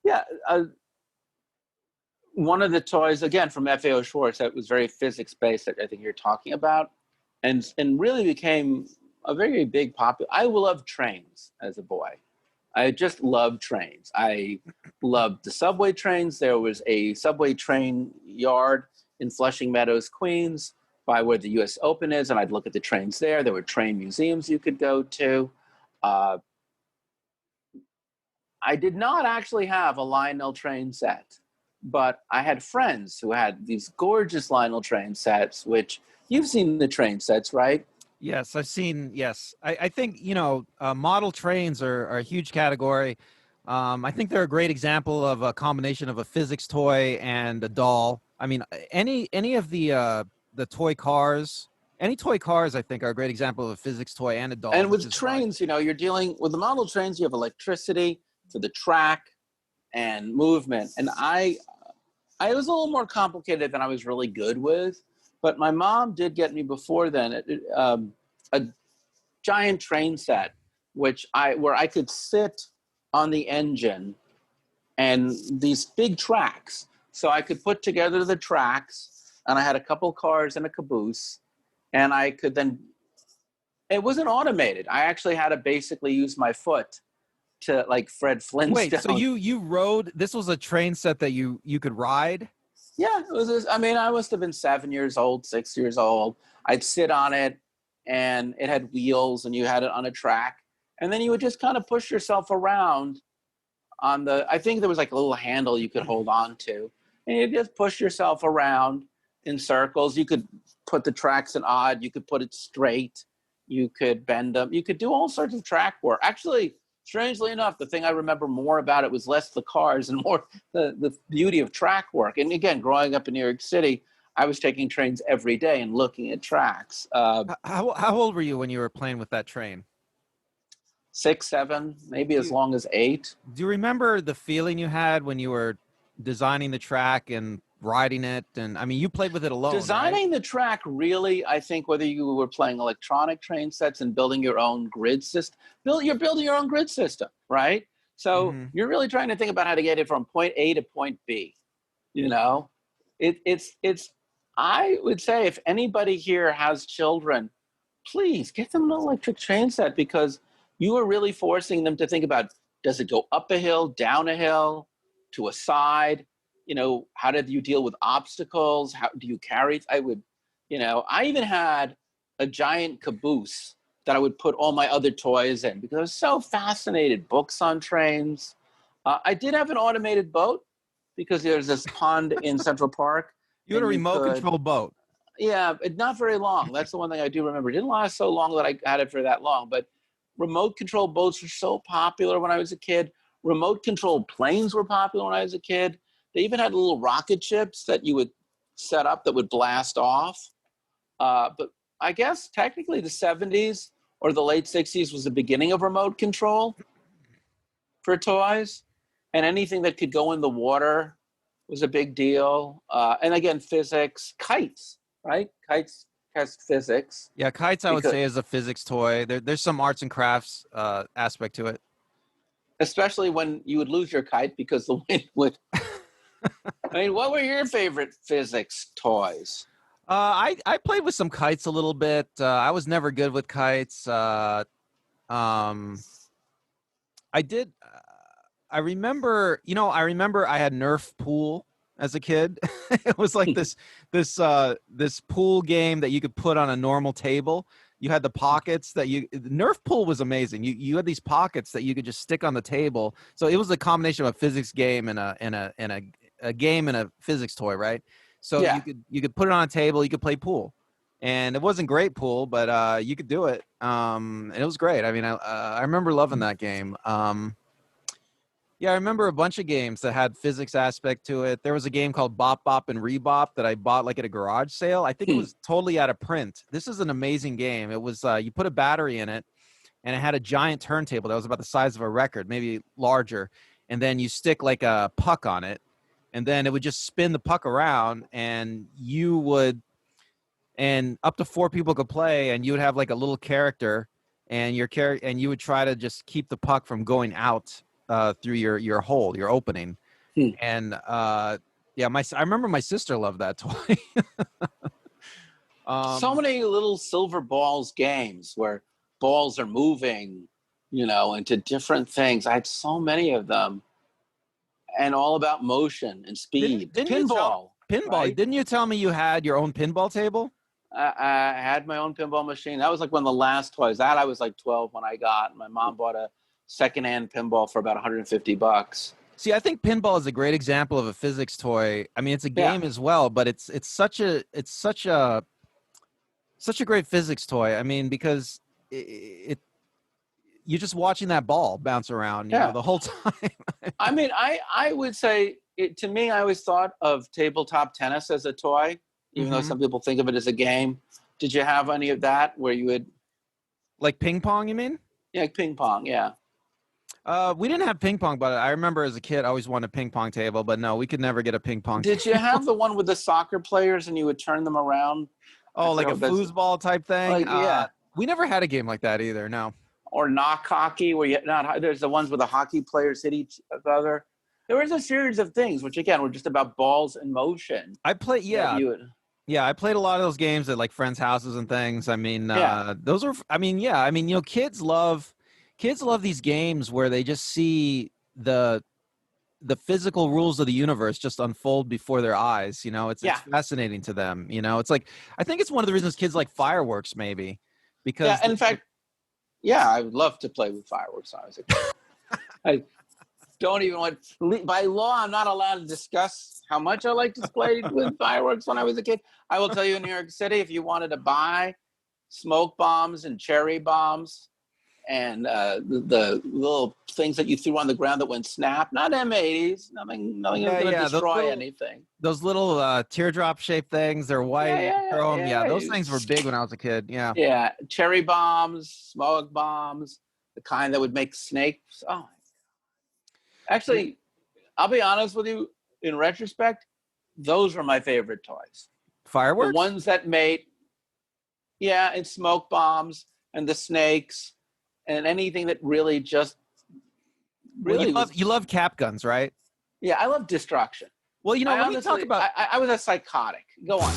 yeah, one of the toys, again, from FAO Schwartz, that was very physics based, that I think you're talking about, and really became a very big popular. I loved trains as a boy. I just loved trains. I loved the subway trains. There was a subway train yard in Flushing Meadows, Queens, by where the U.S. Open is, and I'd look at the trains there. There were train museums you could go to. I did not actually have a Lionel train set, but I had friends who had these gorgeous Lionel train sets, which you've seen the train sets, right? Yes, I've seen. Yes, I think model trains are a huge category. I think they're a great example of a combination of a physics toy and a doll. I mean, any of the toy cars, any toy cars, I think, are a great example of a physics toy and a doll. And Which with is why, trains, you're dealing with the model trains, you have electricity for the track and movement. And I was a little more complicated than I was really good with, but my mom did get me before then a giant train set, where I could sit on the engine and these big tracks. So I could put together the tracks, and I had a couple cars and a caboose, and I could then. It wasn't automated. I actually had to basically use my foot to, like Fred wait, so Flintstone. you rode? This was a train set that you could ride? Yeah, it was. I mean, I must have been 7 years old, 6 years old. I'd sit on it, and it had wheels, and you had it on a track, and then you would just kind of push yourself around on the. I think there was like a little handle you could hold on to, and you just push yourself around in circles. You could put the tracks in odd. You could put it straight. You could bend them. You could do all sorts of track work. Actually, strangely enough, the thing I remember more about it was less the cars and more the beauty of track work. And again, growing up in New York City, I was taking trains every day and looking at tracks. How old were you when you were playing with that train? 6, 7, maybe Do as you, long as 8. do you remember the feeling you had when you were designing the track and riding it? And I mean, you played with it alone, right? Designing the track, really, I think whether you were playing electronic train sets and building your own grid system, you're building your own grid system, right? So Hmm. you're really trying to think about how to get it from point A to point B. You know, it's. I would say if anybody here has children, please get them an electric train set, because you are really forcing them to think about, does it go up a hill, down a hill, to a side? How did you deal with obstacles? How do you carry? I even had a giant caboose that I would put all my other toys in because I was so fascinated. Books on trains. I did have an automated boat because there's this pond in Central Park, You had a and you remote could. control boat. Yeah, not very long. That's the one thing I do remember. It didn't last so long that I had it for that long, but remote control boats were so popular when I was a kid. Remote control planes were popular when I was a kid. They even had little rocket ships that you would set up that would blast off. But I guess technically the 70s or the late 60s was the beginning of remote control for toys. And anything that could go in the water was a big deal. And again, physics, kites, right? Kites test physics Yeah, kites, I would because, say, is a physics toy. There's some arts and crafts aspect to it. especially when you would lose your kite because the wind would. I mean, what were your favorite physics toys? I played with some kites a little bit. I was never good with kites. Um, I did. I remember I had Nerf pool as a kid. It was like this pool game that you could put on a normal table. You had the pockets that Nerf pool was amazing. You had these pockets that you could just stick on the table. So it was a combination of a physics game and a game and a physics toy, right? So Yeah. you could put it on a table, you could play pool. And it wasn't great pool, but you could do it. And it was great. I mean, I remember loving that game. Yeah, I remember a bunch of games that had physics aspect to it. There was a game called Bop Bop and Rebop that I bought like at a garage sale. I think it was totally out of print. This is an amazing game. It was you put a battery in it, and it had a giant turntable that was about the size of a record, maybe larger. And then you stick like a puck on it, and then it would just spin the puck around, and you would and up to 4 people could play, and you would have like a little character, and and you would try to just keep the puck from going out through your hole, your opening. And yeah, I remember my sister loved that toy. So many little silver balls games where balls are moving, into different things. I had so many of them, and all about motion and speed. Didn't Pinball. Pinball. Right? Didn't you tell me you had your own pinball table? I had my own pinball machine. That was like one of the last toys. That I was like 12 when I got. My mom bought a secondhand pinball for about $150. See, I think pinball is a great example of a physics toy. I mean, it's a game as well, but it's such a great physics toy. I mean, because you're just watching that ball bounce around, the whole time. I mean, I would say to me, I always thought of tabletop tennis as a toy, even though some people think of it as a game. Did you have any of that where you would like ping pong? You mean? Yeah, ping pong. Yeah. We didn't have ping pong, but I remember as a kid, I always wanted a ping pong table, but no, we could never get a ping pong table. Did you have the one with the soccer players and you would turn them around? Oh, like a foosball type thing? Like, yeah. We never had a game like that either, no. Or knock hockey, where there's the ones where the hockey players hit each other. There was a series of things, which again were just about balls in motion. I played, yeah, I played a lot of those games at like friends' houses and things. I mean, those are, kids love these games where they just see the physical rules of the universe just unfold before their eyes. It's fascinating to them. It's like, I think it's one of the reasons kids like fireworks, maybe, because in fact, I would love to play with fireworks when I was a kid. I don't even by law, I'm not allowed to discuss how much I like to play with fireworks when I was a kid. I will tell you, in New York City, if you wanted to buy smoke bombs and cherry bombs and the little things that you threw on the ground that went snap, not M80s, nothing going to destroy anything. Those little teardrop shaped things, they're white. Those things were big when I was a kid. Yeah, cherry bombs, smoke bombs, the kind that would make snakes. Oh, actually, I'll be honest with you. In retrospect, those were my favorite toys. Fireworks? The ones that made, and smoke bombs and the snakes and anything that really just really. You love cap guns, right? Yeah, I love destruction. Well, when we talk about, I was a psychotic. Go on.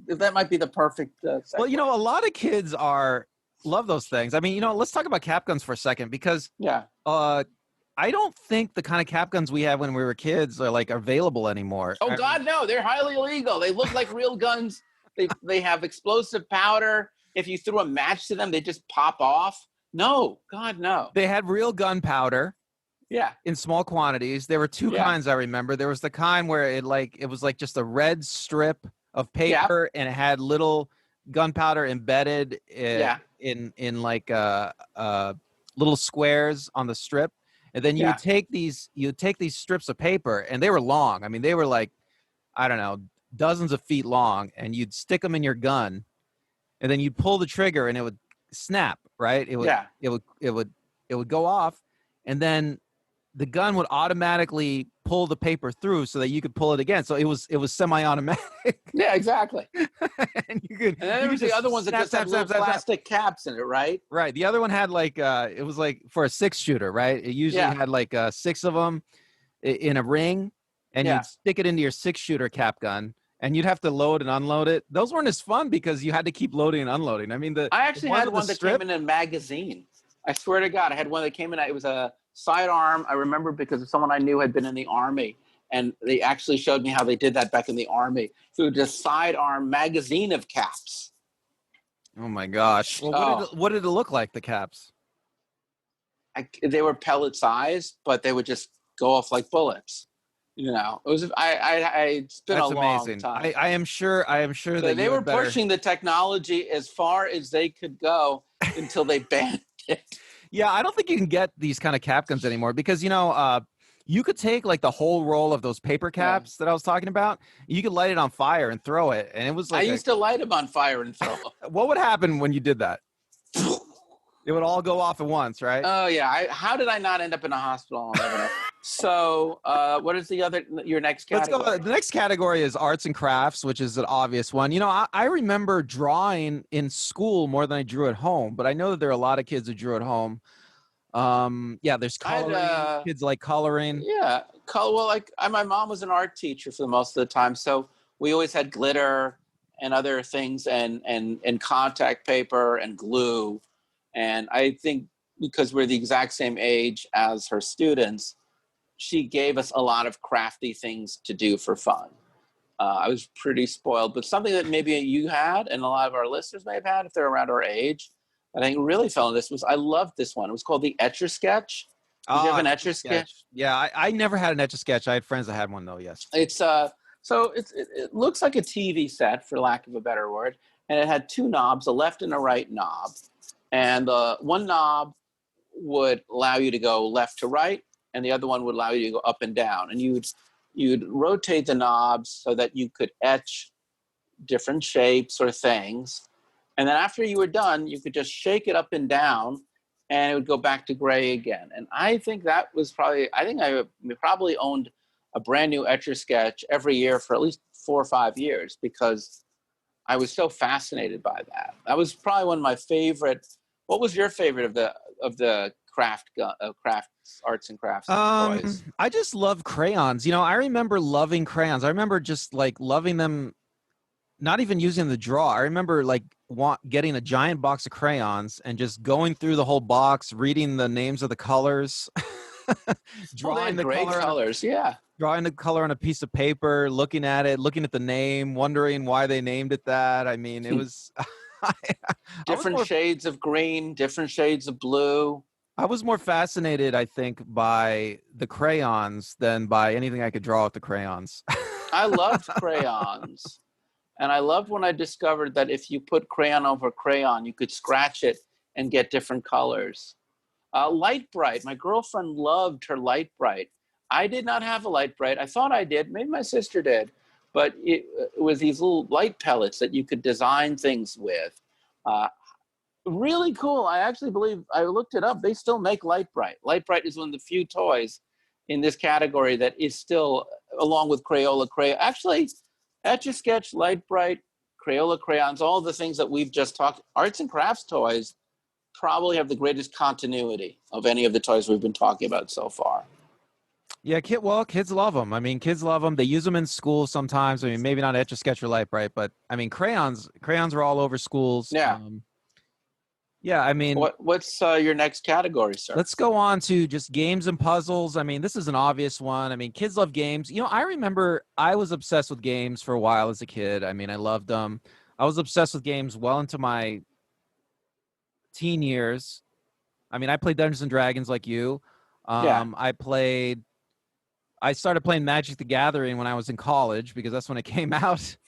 That might be the perfect. Well, a lot of kids love those things. I mean, let's talk about cap guns for a second, because I don't think the kind of cap guns we had when we were kids are like available anymore. Oh God, no! They're highly illegal. They look like real guns. They have explosive powder. If you threw a match to them, they just pop off. No, God, no. They had real gunpowder. Yeah. In small quantities. There were two kinds I remember. There was the kind where it was like just a red strip of paper and it had little gunpowder embedded in like little squares on the strip. And then you would take these strips of paper, and they were long. I mean, they were like, I don't know, dozens of feet long, and you'd stick them in your gun, and then you'd pull the trigger and it would snap, right? It would go off, and then the gun would automatically pull the paper through so that you could pull it again. So it was semi-automatic. Yeah, exactly. And then there was the other ones that just had little plastic caps in it, right? Right. The other one had like it was like for a 6-shooter, right? It usually had like 6 of them in a ring, and you'd stick it into your 6-shooter cap gun, and you'd have to load and unload it. Those weren't as fun because you had to keep loading and unloading. I mean, I actually had one that came in a magazine. I swear to God, I had one that came in. It was a sidearm. I remember because someone I knew had been in the Army, and they actually showed me how they did that back in the Army. So just sidearm magazine of caps. Oh my gosh! Well, what did it look like? The caps? They were pellet sized, but they would just go off like bullets. It was. It's been a long time. I am sure that they were pushing the technology as far as they could go until they banned it. Yeah, I don't think you can get these kind of cap guns anymore because, you could take like the whole roll of those paper caps that I was talking about. You could light it on fire and throw it. And it was like I used to light them on fire and throw them. What would happen when you did that? It would all go off at once, right? Oh, yeah. How did I not end up in a hospital? So, what is your next Let's go. category? The next category is arts and crafts, which is an obvious one. I remember drawing in school more than I drew at home, but I know that there are a lot of kids who drew at home. Yeah, there's I had, coloring. Kids like coloring. yeah, color. Well, my mom was an art teacher for most of the time, so we always had glitter and other things, and contact paper and glue. And I think because we're the exact same age as her students, she gave us a lot of crafty things to do for fun. I was pretty spoiled, but something that maybe you had and a lot of our listeners may have had if they're around our age, I think really fell in this was I loved this one. It was called the Etch-a-Sketch. Did you have an Etch-a-Sketch? Yeah, I never had an Etch-a-Sketch. I had friends that had one though. Yes. It's it looks like a TV set, for lack of a better word, and it had two knobs, a left and a right knob, and one knob would allow you to go left to right, and the other one would allow you to go up and down, and you'd rotate the knobs so that you could etch different shapes or things. And then after you were done, you could just shake it up and down and it would go back to gray again. And I think that was I probably owned a brand new Etch-a-Sketch every year for at least 4 or 5 years because I was so fascinated by that. That was probably one of my favorite. What was your favorite of the crafts, arts and crafts toys? I just love crayons. I remember loving crayons. I remember just like loving them, not even using the draw. I remember like getting a giant box of crayons and just going through the whole box, reading the names of the colors, drawing the great color colors. drawing the color on a piece of paper, looking at it, looking at the name, wondering why they named it that. I mean, it was Different shades of green, different shades of blue. I was more fascinated, I think, by the crayons than by anything I could draw with the crayons. I loved crayons. And I loved when I discovered that if you put crayon over crayon, you could scratch it and get different colors. Light Bright. My girlfriend loved her Light Bright. I did not have a Light Bright. I thought I did. Maybe my sister did. But it was these little light pellets that you could design things with. Really cool. I actually believe, I looked it up, they still make Light Bright. Light Bright is one of the few toys in this category that is still, along with Crayola Crayon. Actually, Etch-a-Sketch, Light Bright, Crayola crayons, all the things that we've just talked, arts and crafts toys probably have the greatest continuity of any of the toys we've been talking about so far. Yeah, kids love them. I mean, kids love them. They use them in school sometimes. I mean, maybe not Etch-a-Sketch or Light Bright, but I mean, crayons are all over schools. Yeah. Yeah, I mean, what's your next category, sir? Let's go on to just games and puzzles. I mean, this is an obvious one. I mean, kids love games. I remember I was obsessed with games for a while as a kid. I mean, I loved them. I was obsessed with games well into my teen years. I mean, I played Dungeons and Dragons like you. Yeah. I started playing Magic the Gathering when I was in college because that's when it came out.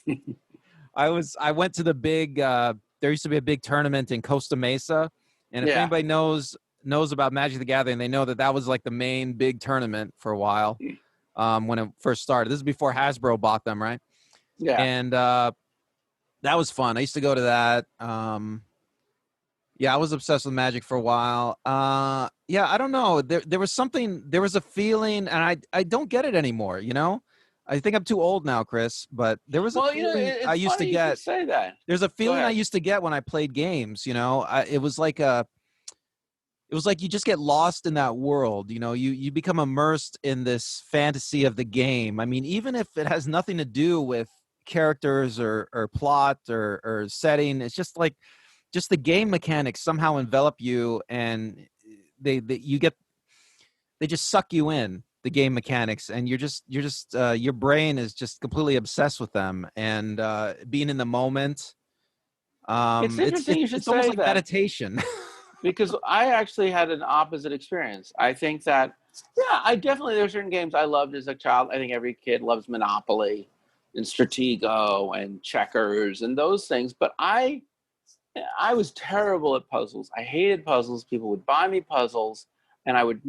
I went to the big there used to be a big tournament in Costa Mesa, and if anybody knows about Magic the Gathering, they know that was like the main big tournament for a while when it first started. This is before Hasbro bought them, right? Yeah. And that was fun. I used to go to that. Yeah, I was obsessed with Magic for a while. Yeah, I don't know. There was a feeling, and I don't get it anymore, I think I'm too old now, Chris, but there was a feeling I used to get. Say that. There's a feeling I used to get when I played games, it was like you just get lost in that world, you become immersed in this fantasy of the game. I mean, even if it has nothing to do with characters or plot or setting, it's just like the game mechanics somehow envelop you, and they just suck you in. The game mechanics, and you're just your brain is just completely obsessed with them, and being in the moment. It's interesting you should it's almost say like that. Meditation. Because I actually had an opposite experience. I think that, there are certain games I loved as a child. I think every kid loves Monopoly and Stratego and checkers and those things. But I was terrible at puzzles. I hated puzzles. People would buy me puzzles, and I would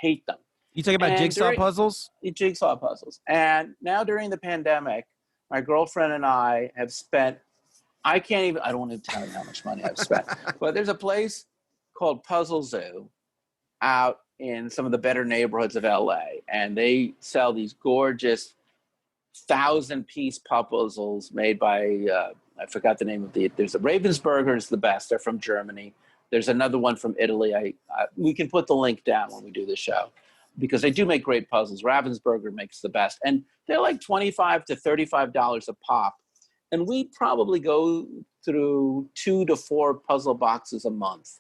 hate them. You talking about jigsaw puzzles? Jigsaw puzzles. And now during the pandemic, my girlfriend and I have spent, I don't want to tell you how much money I've spent, but there's a place called Puzzle Zoo out in some of the better neighborhoods of LA, and they sell these gorgeous 1,000-piece puzzles made by I forgot the name of there's a Ravensburger is the best. They're from Germany. There's another one from Italy. We can put the link down when we do the show because they do make great puzzles. Ravensburger makes the best, and they're like $25 to $35 a pop. And we probably go through 2 to 4 puzzle boxes a month.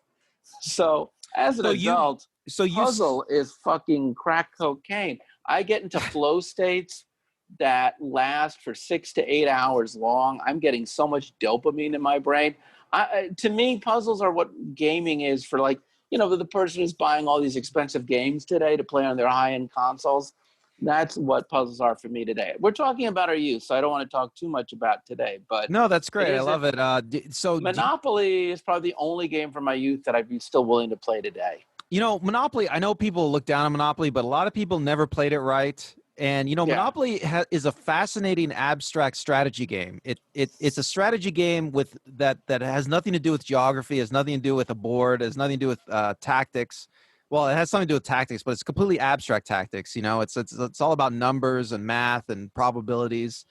So as an adult, puzzle is fucking crack cocaine. I get into flow states that last for 6 to 8 hours long. I'm getting so much dopamine in my brain. To me, puzzles are what gaming is for, like, the person who's buying all these expensive games today to play on their high-end consoles. That's what puzzles are for me today. We're talking about our youth, so I don't want to talk too much about today. But no, that's great. I love it. Monopoly is probably the only game from my youth that I'd be still willing to play today. Monopoly, I know people look down on Monopoly, but a lot of people never played it right. And, Monopoly is a fascinating abstract strategy game. It's a strategy game that has nothing to do with geography, has nothing to do with a board, has nothing to do with tactics. Well, it has something to do with tactics, but it's completely abstract tactics. It's all about numbers and math and probabilities.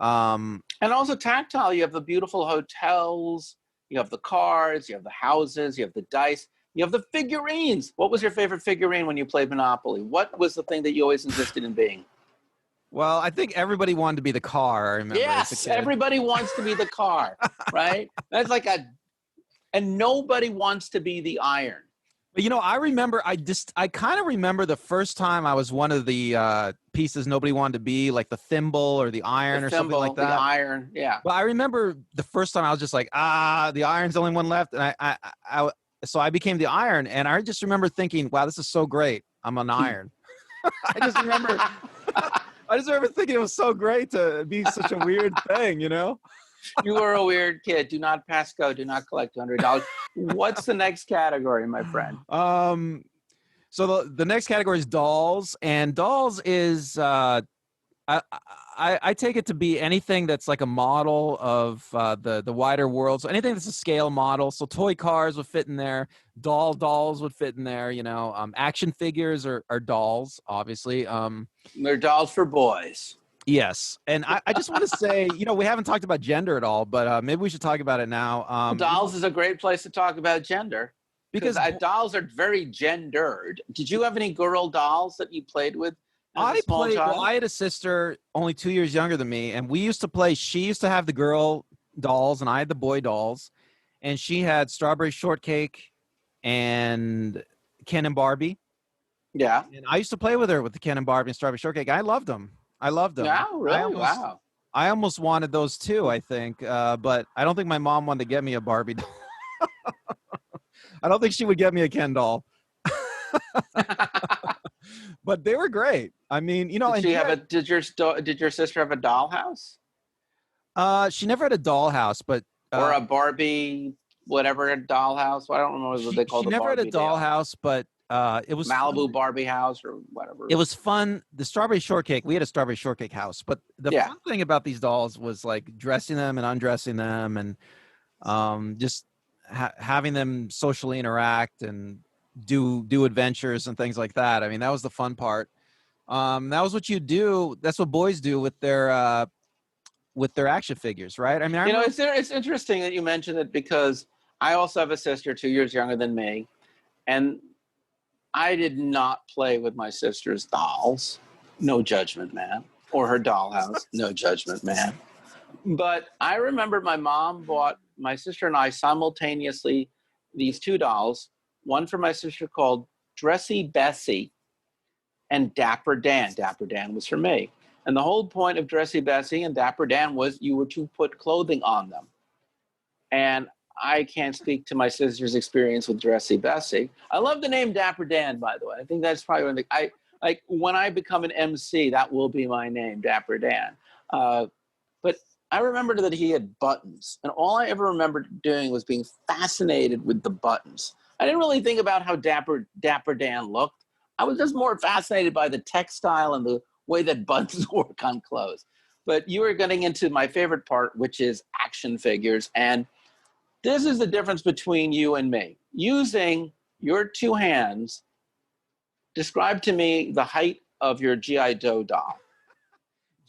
And also tactile. You have the beautiful hotels, you have the cars, you have the houses, you have the dice, you have the figurines. What was your favorite figurine when you played Monopoly? What was the thing that you always insisted in being? Well, I think everybody wanted to be the car. I remember. Yes, everybody wants to be the car, right? That's like and nobody wants to be the iron. But I remember, I kind of remember the first time I was one of the pieces nobody wanted to be, like the thimble or the iron something like that. The iron, yeah. But I remember the first time I was just like, the iron's the only one left, and so I became the iron, and I just remember thinking, wow, this is so great. I'm an iron. I just remember thinking it was so great to be such a weird thing, You were a weird kid. Do not pass go. Do not collect $200. What's the next category, my friend? So the next category is dolls, and dolls is I take it to be anything that's like a model of the wider world. So anything that's a scale model. So toy cars would fit in there. Dolls would fit in there. Action figures are dolls, obviously. They're dolls for boys. Yes. And I just want to say, we haven't talked about gender at all, but maybe we should talk about it now. Dolls is a great place to talk about gender because dolls are very gendered. Did you have any girl dolls that you played with? I had a sister only 2 years younger than me, and we used to play. She used to have the girl dolls, and I had the boy dolls. And she had Strawberry Shortcake and Ken and Barbie. Yeah. And I used to play with her with the Ken and Barbie and Strawberry Shortcake. I loved them. Yeah, really? Wow. I almost wanted those too, I think. But I don't think my mom wanted to get me a Barbie doll. I don't think she would get me a Ken doll. But they were great. I mean, did your sister have a dollhouse? She never had a dollhouse, but or a Barbie, whatever dollhouse. I don't remember what they called. She never had a dollhouse, but it was Malibu fun. Barbie house or whatever. It was fun. The Strawberry Shortcake. We had a Strawberry Shortcake house, but the fun thing about these dolls was like dressing them and undressing them, and just having them socially interact and do adventures and things like that. I mean, that was the fun part. That was what you do. That's what boys do with their action figures, right? I mean, it's interesting that you mentioned it because I also have a sister 2 years younger than me, and I did not play with my sister's dolls. No judgment, man. Or her dollhouse. No judgment, man. But I remember my mom bought my sister and I simultaneously these two dolls. One for my sister called Dressy Bessie and Dapper Dan. Dapper Dan was for me. And the whole point of Dressy Bessie and Dapper Dan was you were to put clothing on them. And I can't speak to my sister's experience with Dressy Bessie. I love the name Dapper Dan, by the way. I think that's probably one of the, when I become an MC, that will be my name, Dapper Dan. But I remembered that he had buttons, and all I ever remembered doing was being fascinated with the buttons. I didn't really think about how Dapper Dan looked. I was just more fascinated by the textile and the way that buttons work on clothes. But you were getting into my favorite part, which is action figures. And this is the difference between you and me. Using your two hands Describe to me the height of your G.I. Joe doll.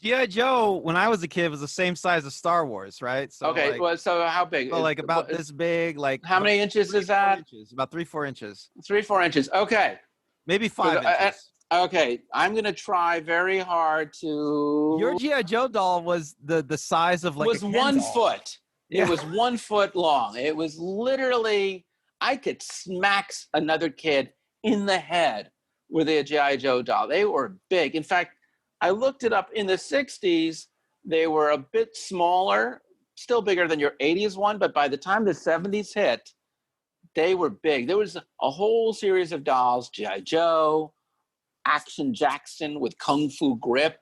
G.I. Joe, when I was a kid, was the same size as Star Wars, right? So Okay, like, well, so how big? so like about this big, like How about many inches three, is four that? inches, about 3-4 inches, 3-4 inches. Okay. maybe 5 inches. Okay, I'm gonna try very hard Your to. G.I. Joe doll was the size of like a Was Ken one doll. foot. It Yeah. was 1 foot long. It was literally, I could smack another kid in the head with a GI Joe doll. They were big. In fact, I looked it up in the 60s. They were a bit smaller, still bigger than your 80s one, but by the time the 70s hit, they were big. There was a whole series of dolls, GI Joe, Action Jackson with Kung Fu grip,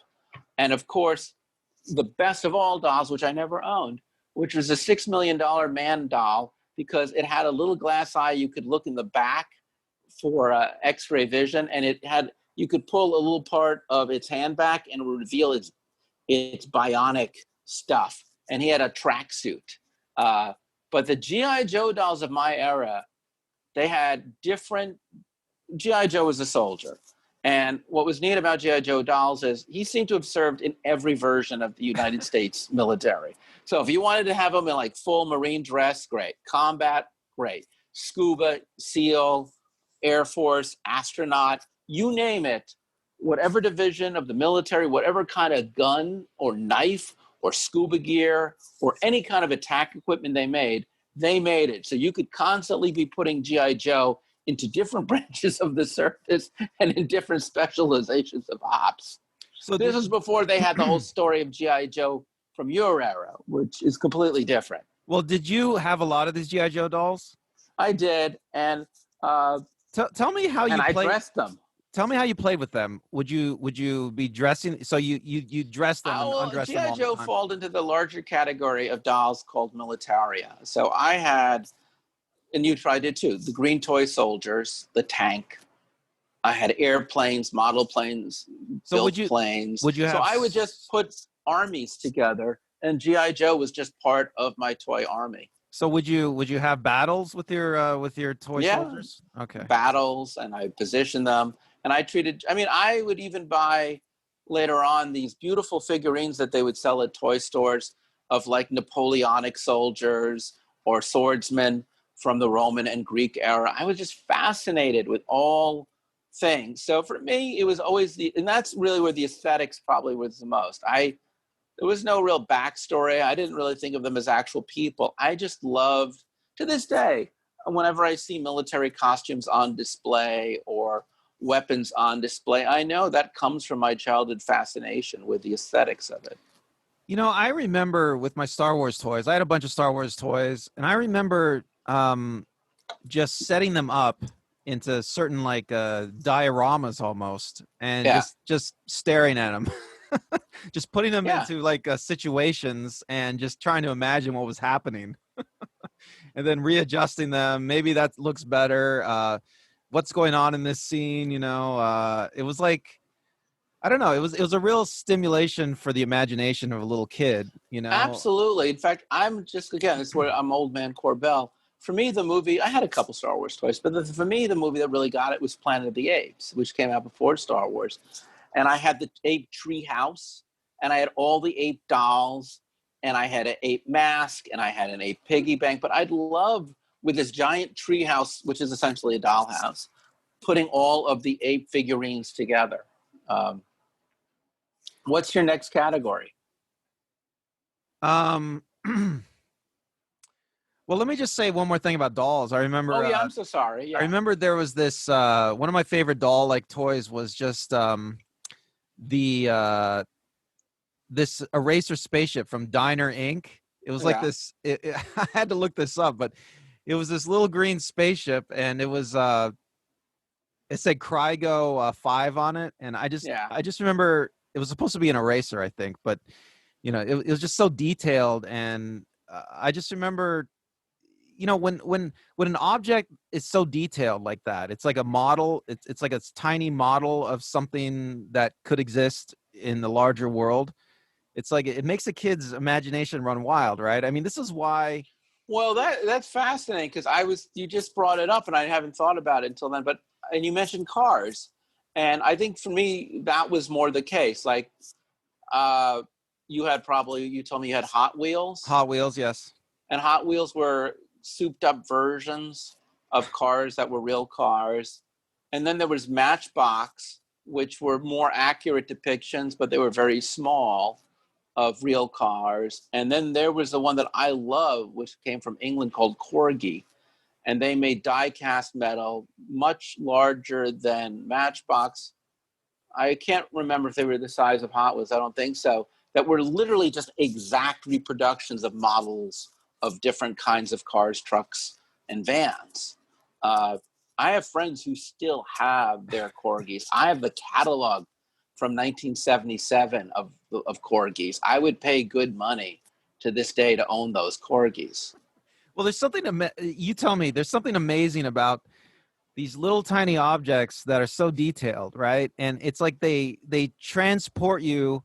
and of course, the best of all dolls, which I never owned, which was a $6 million man doll, because it had a little glass eye. You could look in the back for X-ray vision, and it had, you could pull a little part of its hand back and it would reveal its bionic stuff. And he had a tracksuit. But the GI Joe dolls of my era, they had different. GI Joe was a soldier. And what was neat about G.I. Joe dolls is he seemed to have served in every version of the United States military. So if you wanted to have him in like full Marine dress, great. Combat, great. Scuba, SEAL, Air Force, astronaut, you name it, whatever division of the military, whatever kind of gun or knife or scuba gear or any kind of attack equipment they made it. So you could constantly be putting G.I. Joe into different branches of the service and in different specializations of ops. So this was before they had the whole story of G.I. Joe from your era, which is completely different. Well, did you have a lot of these G.I. Joe dolls? I did, and tell me how you I played. dressed them. Tell me how you played with them. Would you be dressing? So you dress them and undress them all G.I. Joe the time? fall into the larger category of dolls called militaria. So I had, and you probably did too, the green toy soldiers, the tank. I had airplanes, model planes, built planes. Would you have? So I would just put armies together, and GI Joe was just part of my toy army. So would you have battles with your toy soldiers? Okay. Battles, and I positioned them, and I would even buy later on these beautiful figurines that they would sell at toy stores of like Napoleonic soldiers or swordsmen from the Roman and Greek era. I was just fascinated with all things. So for me, it was always and that's really where the aesthetics probably was the most. There was no real backstory. I didn't really think of them as actual people. I just loved, to this day, whenever I see military costumes on display or weapons on display, I know that comes from my childhood fascination with the aesthetics of it. You know, I remember with my Star Wars toys, I had a bunch of Star Wars toys, and I remember just setting them up into certain like dioramas almost, and just staring at them. Just putting them into like situations and just trying to imagine what was happening. And then readjusting them. Maybe that looks better. What's going on in this scene? You know, it was like, I don't know. It was a real stimulation for the imagination of a little kid, you know? Absolutely. In fact, it's where I'm old man Corbell. For me, the movie, I had a couple Star Wars toys, but for me, the movie that really got it was Planet of the Apes, which came out before Star Wars. And I had the ape tree house, and I had all the ape dolls, and I had an ape mask, and I had an ape piggy bank. But I'd love, with this giant tree house, which is essentially a dollhouse, putting all of the ape figurines together. What's your next category? Well, let me just say one more thing about dolls. I remember. Oh yeah, I'm so sorry. Yeah. I remember there was this. One of my favorite doll-like toys was just the this eraser spaceship from Diner Inc. It was like this. I had to look this up, but it was this little green spaceship, and it was it said Crygo 5 on it, and I just remember it was supposed to be an eraser, I think, but you know, it was just so detailed, and I just remember, you know, when an object is so detailed like that, it's like a model. It's like a tiny model of something that could exist in the larger world. It's like it makes a kid's imagination run wild, right? I mean, this is why. Well, that's fascinating, because you just brought it up, and I haven't thought about it until then. And you mentioned cars, And I think for me, that was more the case. Like, you told me you had Hot Wheels. Hot Wheels, yes. And Hot Wheels were souped up versions of cars that were real cars. And then there was Matchbox, which were more accurate depictions, but they were very small, of real cars. And then there was the one that I love, which came from England, called Corgi. And they made die-cast metal, much larger than Matchbox. I can't remember if they were the size of Hot Wheels. I don't think so. That were literally just exact reproductions of models of different kinds of cars, trucks, and vans. I have friends who still have their Corgis. I have the catalog from 1977 of Corgis. I would pay good money to this day to own those Corgis. Well, there's something you tell me. There's something amazing about these little tiny objects that are so detailed, right? And it's like they transport you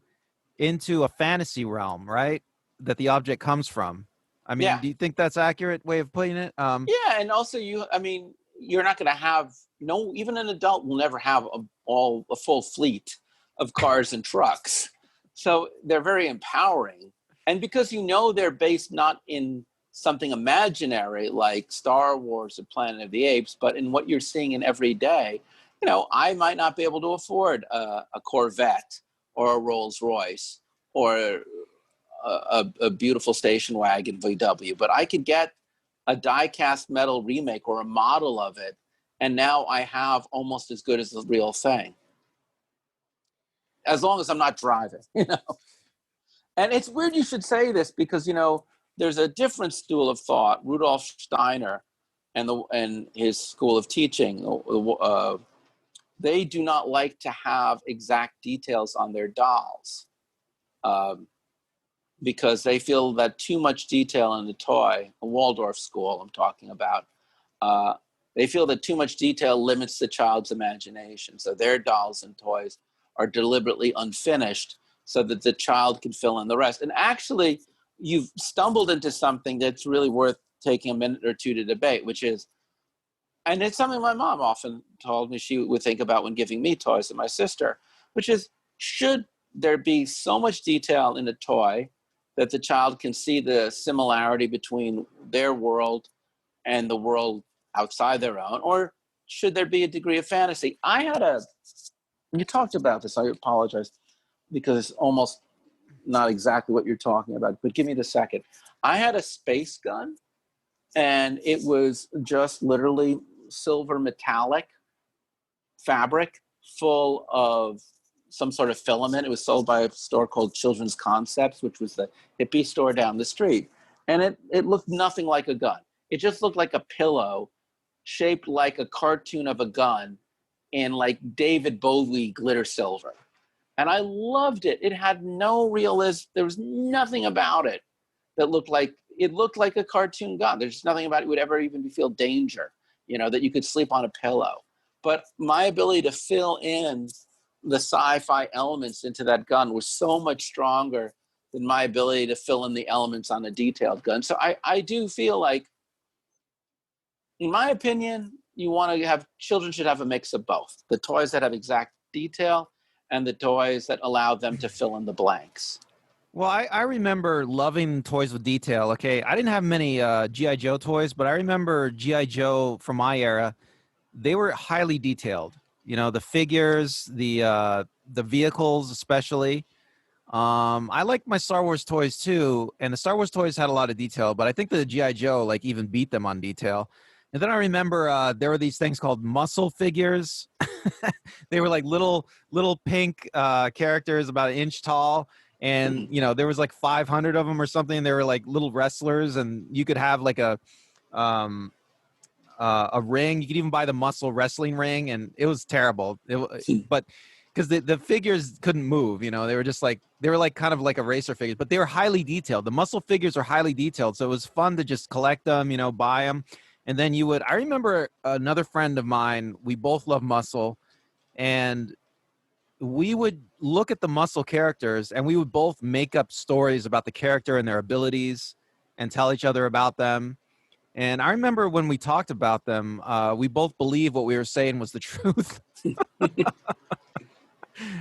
into a fantasy realm, right? That the object comes from. I mean, Yeah. do you think that's accurate way of putting it? Yeah, and also you're not going to have even an adult will never have a full fleet of cars and trucks. So they're very empowering. And because they're based not in something imaginary like Star Wars or Planet of the Apes, but in what you're seeing in every day, I might not be able to afford a Corvette or a Rolls Royce or a beautiful station wagon VW, but I could get a die-cast metal remake or a model of it, and now I have almost as good as the real thing, as long as I'm not driving. And it's weird you should say this because there's a different school of thought, Rudolf Steiner, and his school of teaching. They do not like to have exact details on their dolls. Because they feel that too much detail in the toy, a Waldorf school I'm talking about, they feel that too much detail limits the child's imagination. So their dolls and toys are deliberately unfinished so that the child can fill in the rest. And actually, you've stumbled into something that's really worth taking a minute or two to debate, which is, and it's something my mom often told me she would think about when giving me toys and my sister, which is, should there be so much detail in a toy that the child can see the similarity between their world and the world outside their own? Or should there be a degree of fantasy? You talked about this, I apologize, because it's almost not exactly what you're talking about, but give me the second. I had a space gun, and it was just literally silver metallic fabric full of some sort of filament. It was sold by a store called Children's Concepts, which was the hippie store down the street. And it looked nothing like a gun. It just looked like a pillow shaped like a cartoon of a gun in like David Bowie glitter silver. And I loved it. It had no realism. There was nothing about it that looked like a cartoon gun. There's nothing about it would ever even feel danger, that you could sleep on a pillow. But my ability to fill in the sci-fi elements into that gun was so much stronger than my ability to fill in the elements on a detailed gun. So I do feel like, in my opinion, children should have a mix of both. The toys that have exact detail and the toys that allow them to fill in the blanks. Well, I remember loving toys with detail. Okay, I didn't have many G.I. Joe toys, but I remember G.I. Joe from my era. They were highly detailed. The figures, the vehicles, especially. I like my Star Wars toys too, and the Star Wars toys had a lot of detail. But I think the G.I. Joe even beat them on detail. And then I remember there were these things called muscle figures. They were like little pink characters about an inch tall. And, there was like 500 of them or something. They were like little wrestlers, and you could have like a ring. You could even buy the muscle wrestling ring, and it was terrible. But because the figures couldn't move, they were just like, kind of like eraser figures, but they were highly detailed. The muscle figures are highly detailed. So it was fun to just collect them, buy them. And then I remember another friend of mine, we both love muscle, and we would look at the muscle characters and we would both make up stories about the character and their abilities and tell each other about them. And I remember when we talked about them, we both believed what we were saying was the truth.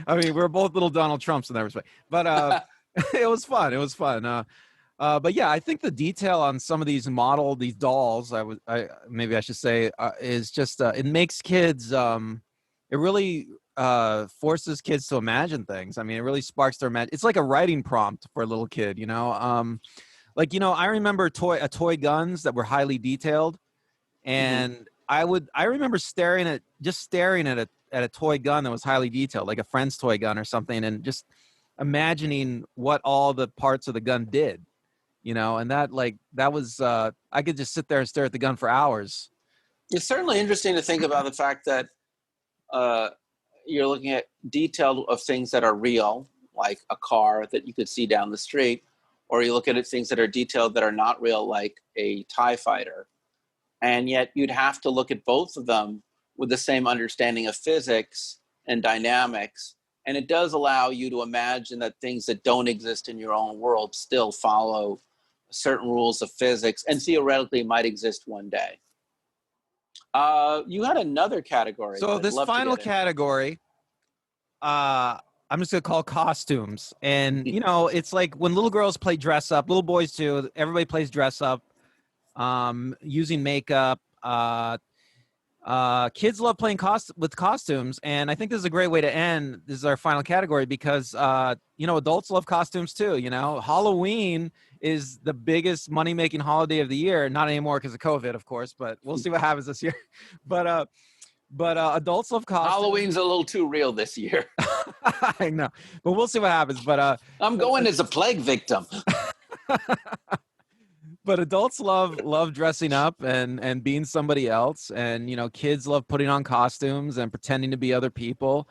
I mean, we're both little Donald Trumps in that respect, but it was fun. It was fun. But yeah, I think the detail on some of these dolls, maybe I should say, is just it makes kids. It really forces kids to imagine things. I mean, it really sparks their It's like a writing prompt for a little kid, you know. I remember toy guns that were highly detailed, and I remember staring at a toy gun that was highly detailed, like a friend's toy gun or something, and just imagining what all the parts of the gun did, you know, and that was I could just sit there and stare at the gun for hours. It's certainly interesting to think about the fact that you're looking at detail of things that are real, like a car that you could see down the street, or you look at things that are detailed that are not real, like a TIE fighter. And yet you'd have to look at both of them with the same understanding of physics and dynamics. And it does allow you to imagine that things that don't exist in your own world still follow certain rules of physics and theoretically might exist one day. You had another category. So this final category, I'm just gonna call costumes. And you know, it's like when little girls play dress up, little boys too. Everybody plays dress up, using makeup. Kids love playing with costumes, and I think this is a great way to end. This is our final category because you know, adults love costumes too. You know, Halloween is the biggest money-making holiday of the year. Not anymore because of COVID, of course, but we'll see what happens this year. But adults love costumes. Halloween's a little too real this year. I know, but we'll see what happens. But I'm going as a plague victim. But adults love dressing up and being somebody else, and you know, kids love putting on costumes and pretending to be other people.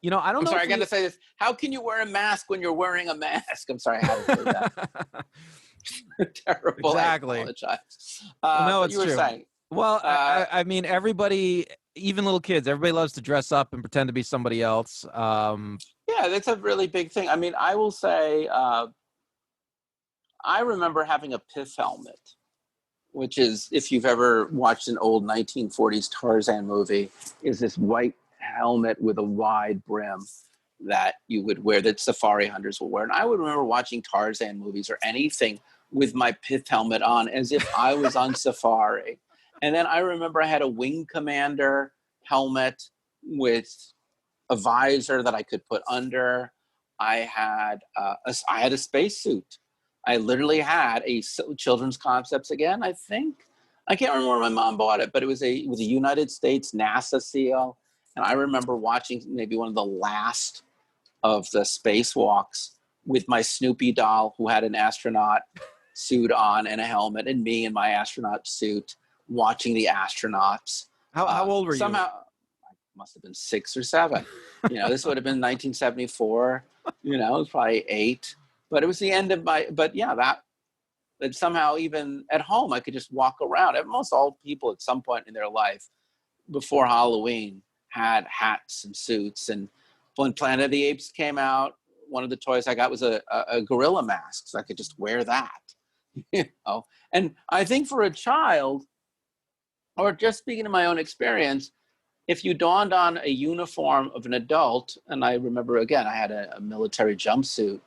You know, I don't know. I'm sorry, I got to say this. How can you wear a mask when you're wearing a mask? I'm sorry, I had to say that. Terrible. Exactly. I apologize. No, it's you were true. saying. Well, I mean, everybody, even little kids, everybody loves to dress up and pretend to be somebody else. Yeah, that's a really big thing. I mean, I will say, I remember having a pith helmet, which is, if you've ever watched an old 1940s Tarzan movie, is this white helmet with a wide brim that you would wear, that safari hunters will wear. And I would remember watching Tarzan movies or anything with my pith helmet on as if I was on safari. And then I remember I had a wing commander helmet with a visor that I could put under. I had a spacesuit. I literally had a Children's Concepts again, I think. I can't remember where my mom bought it, but it was a United States NASA seal. And I remember watching maybe one of the last of the spacewalks with my Snoopy doll, who had an astronaut suit on and a helmet, and me in my astronaut suit watching the astronauts. How old were you? Somehow, I must have been 6 or 7. You know, this would have been 1974. You know, it was probably 8. But it was the end of but yeah, that somehow even at home, I could just walk around. Most all people at some point in their life before Halloween had hats and suits. And when Planet of the Apes came out, one of the toys I got was a gorilla mask, so I could just wear that. You know, and I think for a child, or just speaking to my own experience, if you donned on a uniform of an adult, and I remember, again, I had a military jumpsuit,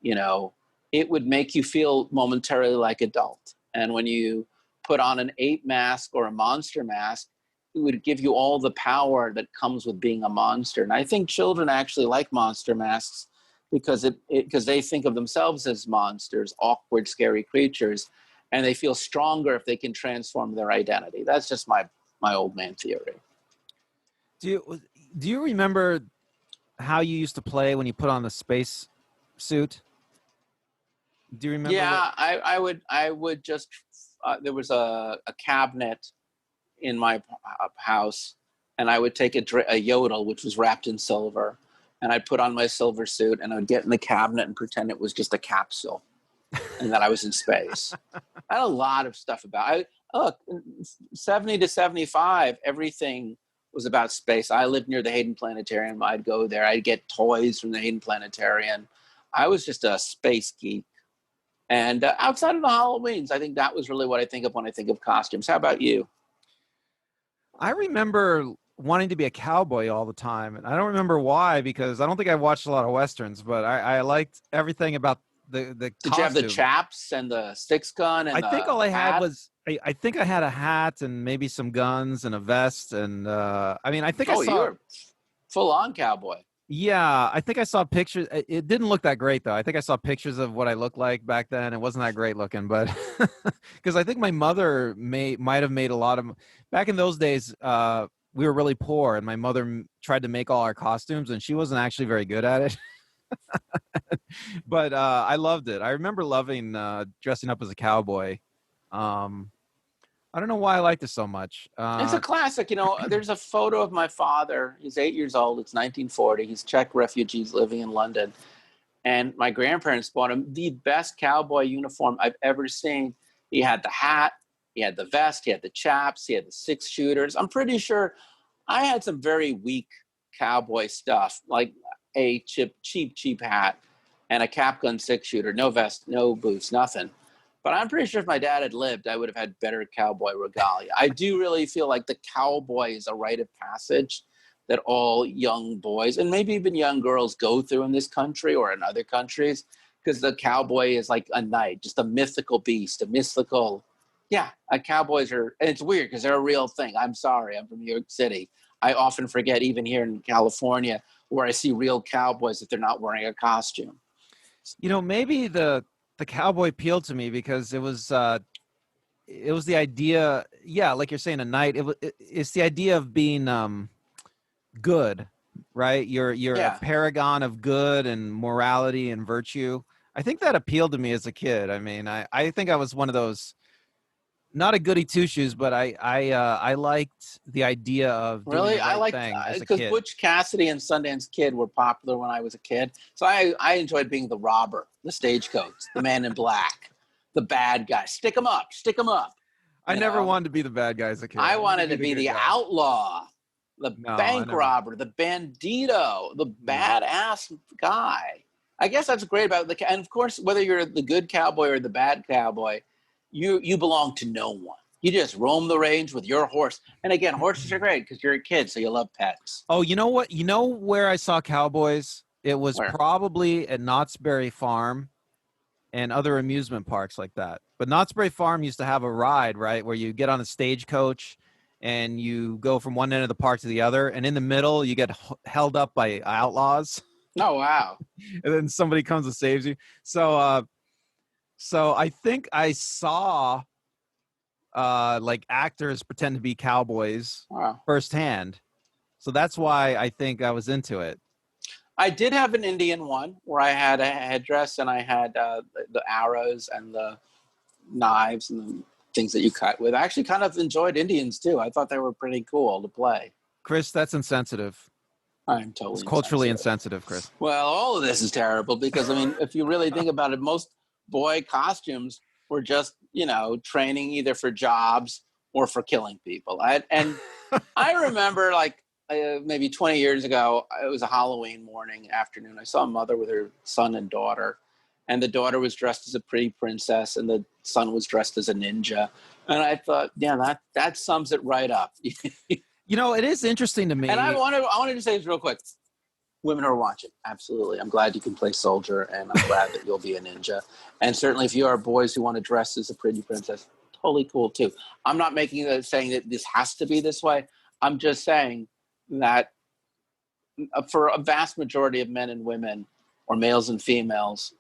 you know, it would make you feel momentarily like adult. And when you put on an ape mask or a monster mask, it would give you all the power that comes with being a monster. And I think children actually like monster masks because because they think of themselves as monsters, awkward, scary creatures, and they feel stronger if they can transform their identity. That's just my old man theory. Do you remember how you used to play when you put on the space suit? Do you remember? Yeah, I would just there was a cabinet in my house, and I would take a yodel, which was wrapped in silver, and I'd put on my silver suit, and I would get in the cabinet and pretend it was just a capsule, and that I was in space. I had a lot of stuff about. Look, 70 to 75, everything was about space. I lived near the Hayden Planetarium. I'd go there. I'd get toys from the Hayden Planetarium. I was just a space geek. And outside of the Halloweens, I think that was really what I think of when I think of costumes. How about you? I remember wanting to be a cowboy all the time. And I don't remember why, because I don't think I watched a lot of Westerns, but I liked everything about the Did you have the costume. chaps and the six gun and I think all I had hat? was, I think I had a hat and maybe some guns and a vest. And I mean, I think I Oh, saw, you're full on cowboy. yeah, I think I saw pictures. It didn't look that great though. I think I saw pictures of what I looked like back then. It wasn't that great looking, but because I think my mother might have made a lot of, back in those days. We were really poor, and my mother tried to make all our costumes, and she wasn't actually very good at it. But I loved it. I remember loving dressing up as a cowboy. I don't know why I liked it so much. It's a classic. There's a photo of my father. He's 8 years old. It's 1940. He's Czech refugees living in London. And my grandparents bought him the best cowboy uniform I've ever seen. He had the hat, he had the vest, he had the chaps, he had the six shooters. I'm pretty sure I had some very weak cowboy stuff, like a cheap hat and a cap gun six shooter, no vest, no boots, nothing. But I'm pretty sure if my dad had lived, I would have had better cowboy regalia. I do really feel like the cowboy is a rite of passage that all young boys and maybe even young girls go through in this country or in other countries, because the cowboy is like a knight, just a mythical beast, a mythical. Yeah, cowboys are, and it's weird because they're a real thing. I'm sorry, I'm from New York City. I often forget, even here in California, where I see real cowboys, that they're not wearing a costume. Maybe the cowboy appealed to me because it was the idea. Yeah, like you're saying, a knight. It's the idea of being good, right? You're a Yeah. paragon of good and morality and virtue. I think that appealed to me as a kid. I mean, I think I was one of those, not a goody two shoes, but I liked the idea of doing Really, the I right like, thing as a because kid. Butch Cassidy and Sundance Kid were popular when I was a kid. So I enjoyed being the robber, the stagecoach, the man in black, the bad guy. Stick 'em up, stick 'em up. I never wanted to be the bad guy as a kid. I wanted wanted to be good the guy. outlaw, the No, I bank never. robber, the bandito, the No. badass guy. I guess that's great about and of course, whether you're the good cowboy or the bad cowboy, you belong to no one. You just roam the range with your horse. And again, horses are great because you're a kid, so you love pets. Oh, you know what? You know where I saw cowboys? It was Where? probably at Knott's Berry Farm and other amusement parks like that. But Knott's Berry Farm used to have a ride, right, where you get on a stagecoach and you go from one end of the park to the other, and in the middle you get held up by outlaws, Oh, wow. and then somebody comes and saves you. So I think I saw like actors pretend to be cowboys Wow. firsthand. So that's why I think I was into it. I did have an Indian one where I had a headdress and I had the arrows and the knives and the things that you cut with. I actually kind of enjoyed Indians too. I thought they were pretty cool to play. Chris, that's insensitive. I'm totally It's culturally insensitive. insensitive, Chris. Well, all of this is terrible because, I mean, if you really think about it, most boy costumes were just, training either for jobs or for killing people. And I remember, like, maybe 20 years ago, it was a Halloween morning, afternoon. I saw a mother with her son and daughter, and the daughter was dressed as a pretty princess, and the son was dressed as a ninja. And I thought, yeah, that sums it right up. It is interesting to me. And I wanted to say this real quick. Women who are watching, absolutely. I'm glad you can play soldier, and I'm glad that you'll be a ninja. And certainly, if you are boys who want to dress as a pretty princess, totally cool too. I'm not saying that this has to be this way. I'm just saying that for a vast majority of men and women, or males and females,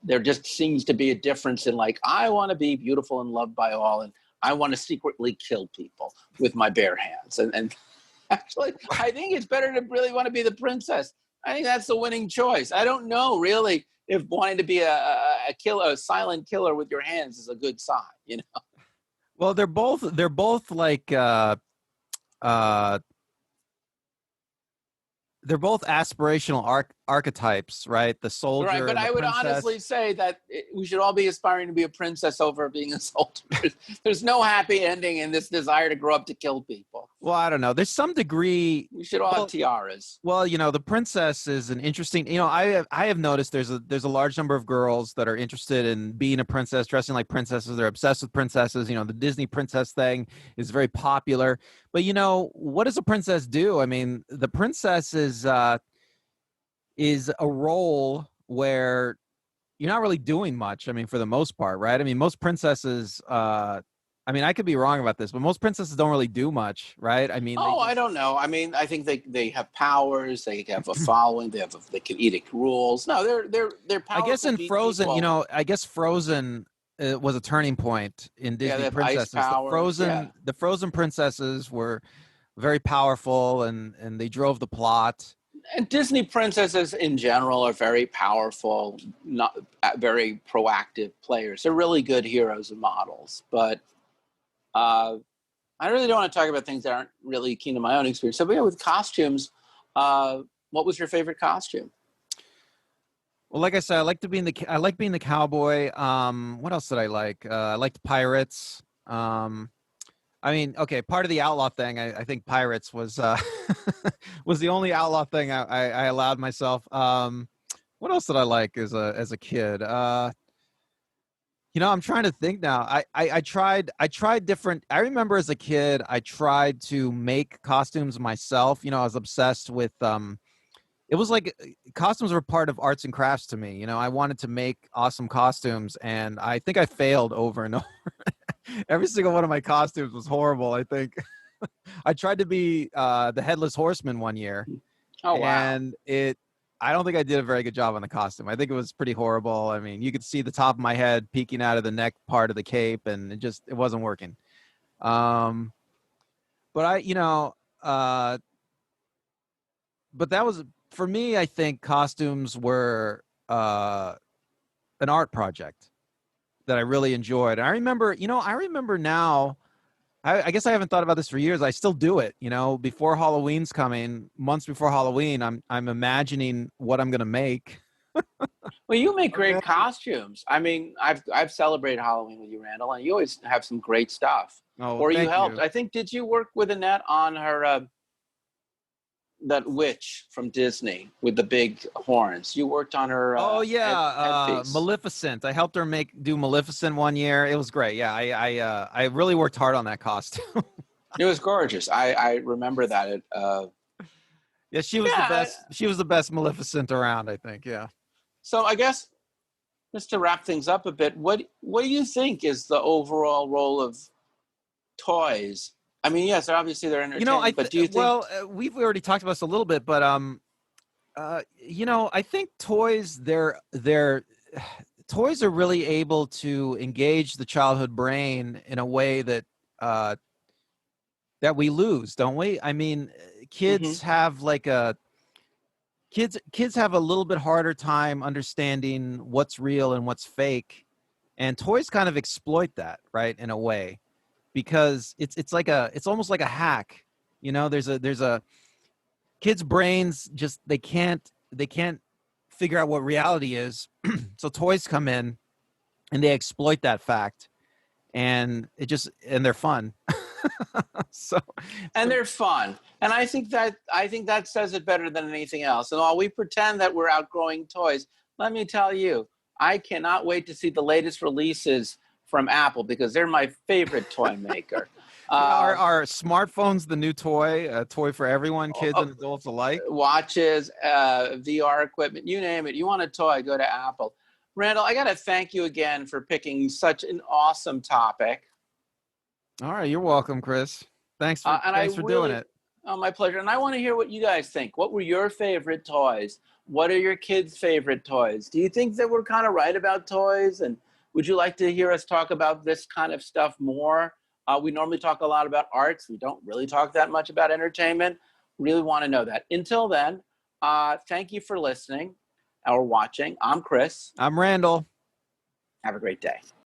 there just seems to be a difference in, like, I want to be beautiful and loved by all, and I want to secretly kill people with my bare hands. And actually, I think it's better to really want to be the princess. I think that's the winning choice. I don't know really if wanting to be a killer, a silent killer with your hands, is a good sign. Well, they're both like they're both aspirational archetypes, right? The Right, soldier but and the I would honestly princess. say that we should all be aspiring to be a princess over being a soldier. There's no happy ending in this desire to grow up to kill people. Well, I don't know. There's some degree. We should all have tiaras. Well, the princess is an interesting. I have noticed there's a large number of girls that are interested in being a princess, dressing like princesses. They're obsessed with princesses. The Disney princess thing is very popular. But what does a princess do? I mean, the princess is a role where you're not really doing much. I mean, for the most part, right? I mean, most princesses. I mean, I could be wrong about this, but most princesses don't really do much, right? I mean, they Oh, I just. don't know. I mean, I think they have powers. They have a following. They can edict rules. No, they're I guess powerful in Frozen, people. I guess Frozen was a turning point in Yeah, they Disney have ice princesses. The powers. Frozen, Yeah, the Frozen princesses were very powerful, and they drove the plot. and Disney princesses in general are very powerful, not very proactive players. They're really good heroes and models. But uh, I really don't want to talk about things that aren't really keen to my own experience. So, yeah, with costumes, what was your favorite costume? Well, like I said, I like being the cowboy. What else did I like? I liked pirates. I mean, okay, part of the outlaw thing. I think pirates was was the only outlaw thing I allowed myself. What else did I like as a kid? I'm trying to think now. I tried different. I remember as a kid, I tried to make costumes myself. I was obsessed with. It was like costumes were part of arts and crafts to me. I wanted to make awesome costumes, and I think I failed over and over. Every single one of my costumes was horrible. I think I tried to be the headless horseman one year, Oh, wow. and I don't think I did a very good job on the costume. I think it was pretty horrible. I mean, you could see the top of my head peeking out of the neck part of the cape, and it wasn't working. Um, but uh, but that was for me. I think costumes were an art project that I really enjoyed. And I remember now. I guess I haven't thought about this for years. I still do it. Before Halloween's coming, months before Halloween, I'm imagining what I'm gonna make. Well, you make Okay. great costumes. I mean, I've celebrated Halloween with you, Randall, and you always have some great stuff. Oh, well, Or you thank helped. you. I think did you work with Annette on her that witch from Disney with the big horns? You worked on her Oh yeah, headpiece. Maleficent. I helped her do Maleficent one year. It was great. Yeah, I really worked hard on that costume. It was gorgeous. I remember that. Yeah, she was the Yeah. best. She was the best Maleficent around, I think. Yeah. So I guess just to wrap things up a bit, what do you think is the overall role of toys? I mean, yes, obviously they're I entertaining, but do you think? we've already talked about this a little bit, but I think they're toys are really able to engage the childhood brain in a way uh that we lose, don't we? I mean, Hmm. kids have like a kids have a little bit harder time understanding what's real and what's fake, and toys kind of exploit that, right, in a way, because it's almost like a hack. There's a kids' brains just they can't figure out what reality is. So toys come in and they exploit that fact, and they're fun. so And so they're fun. And I think that says it better than anything else. And while we pretend that we're outgrowing toys, let me tell you, I cannot wait to see the latest releases from Apple because they're my favorite toy maker. yeah, Uh, our smartphone's the new toy, a toy for everyone, kids and adults alike. Watches, VR equipment, you name it. You want a toy, go to Apple. Randall, I got to thank you again for picking such an awesome topic. All right, you're welcome, Chris. thanks for And I thanks for doing really, it. oh, my pleasure. And I want to hear what you guys think. What were your favorite toys? What are your kids' favorite toys? Do you think that we're kind of right about toys? And would you like to hear us talk about this kind of stuff more? We normally talk a lot about arts. We don't really talk that much about entertainment. Really want to know that. Until then, thank you for listening or watching. I'm Chris. I'm Randall. Have a great day.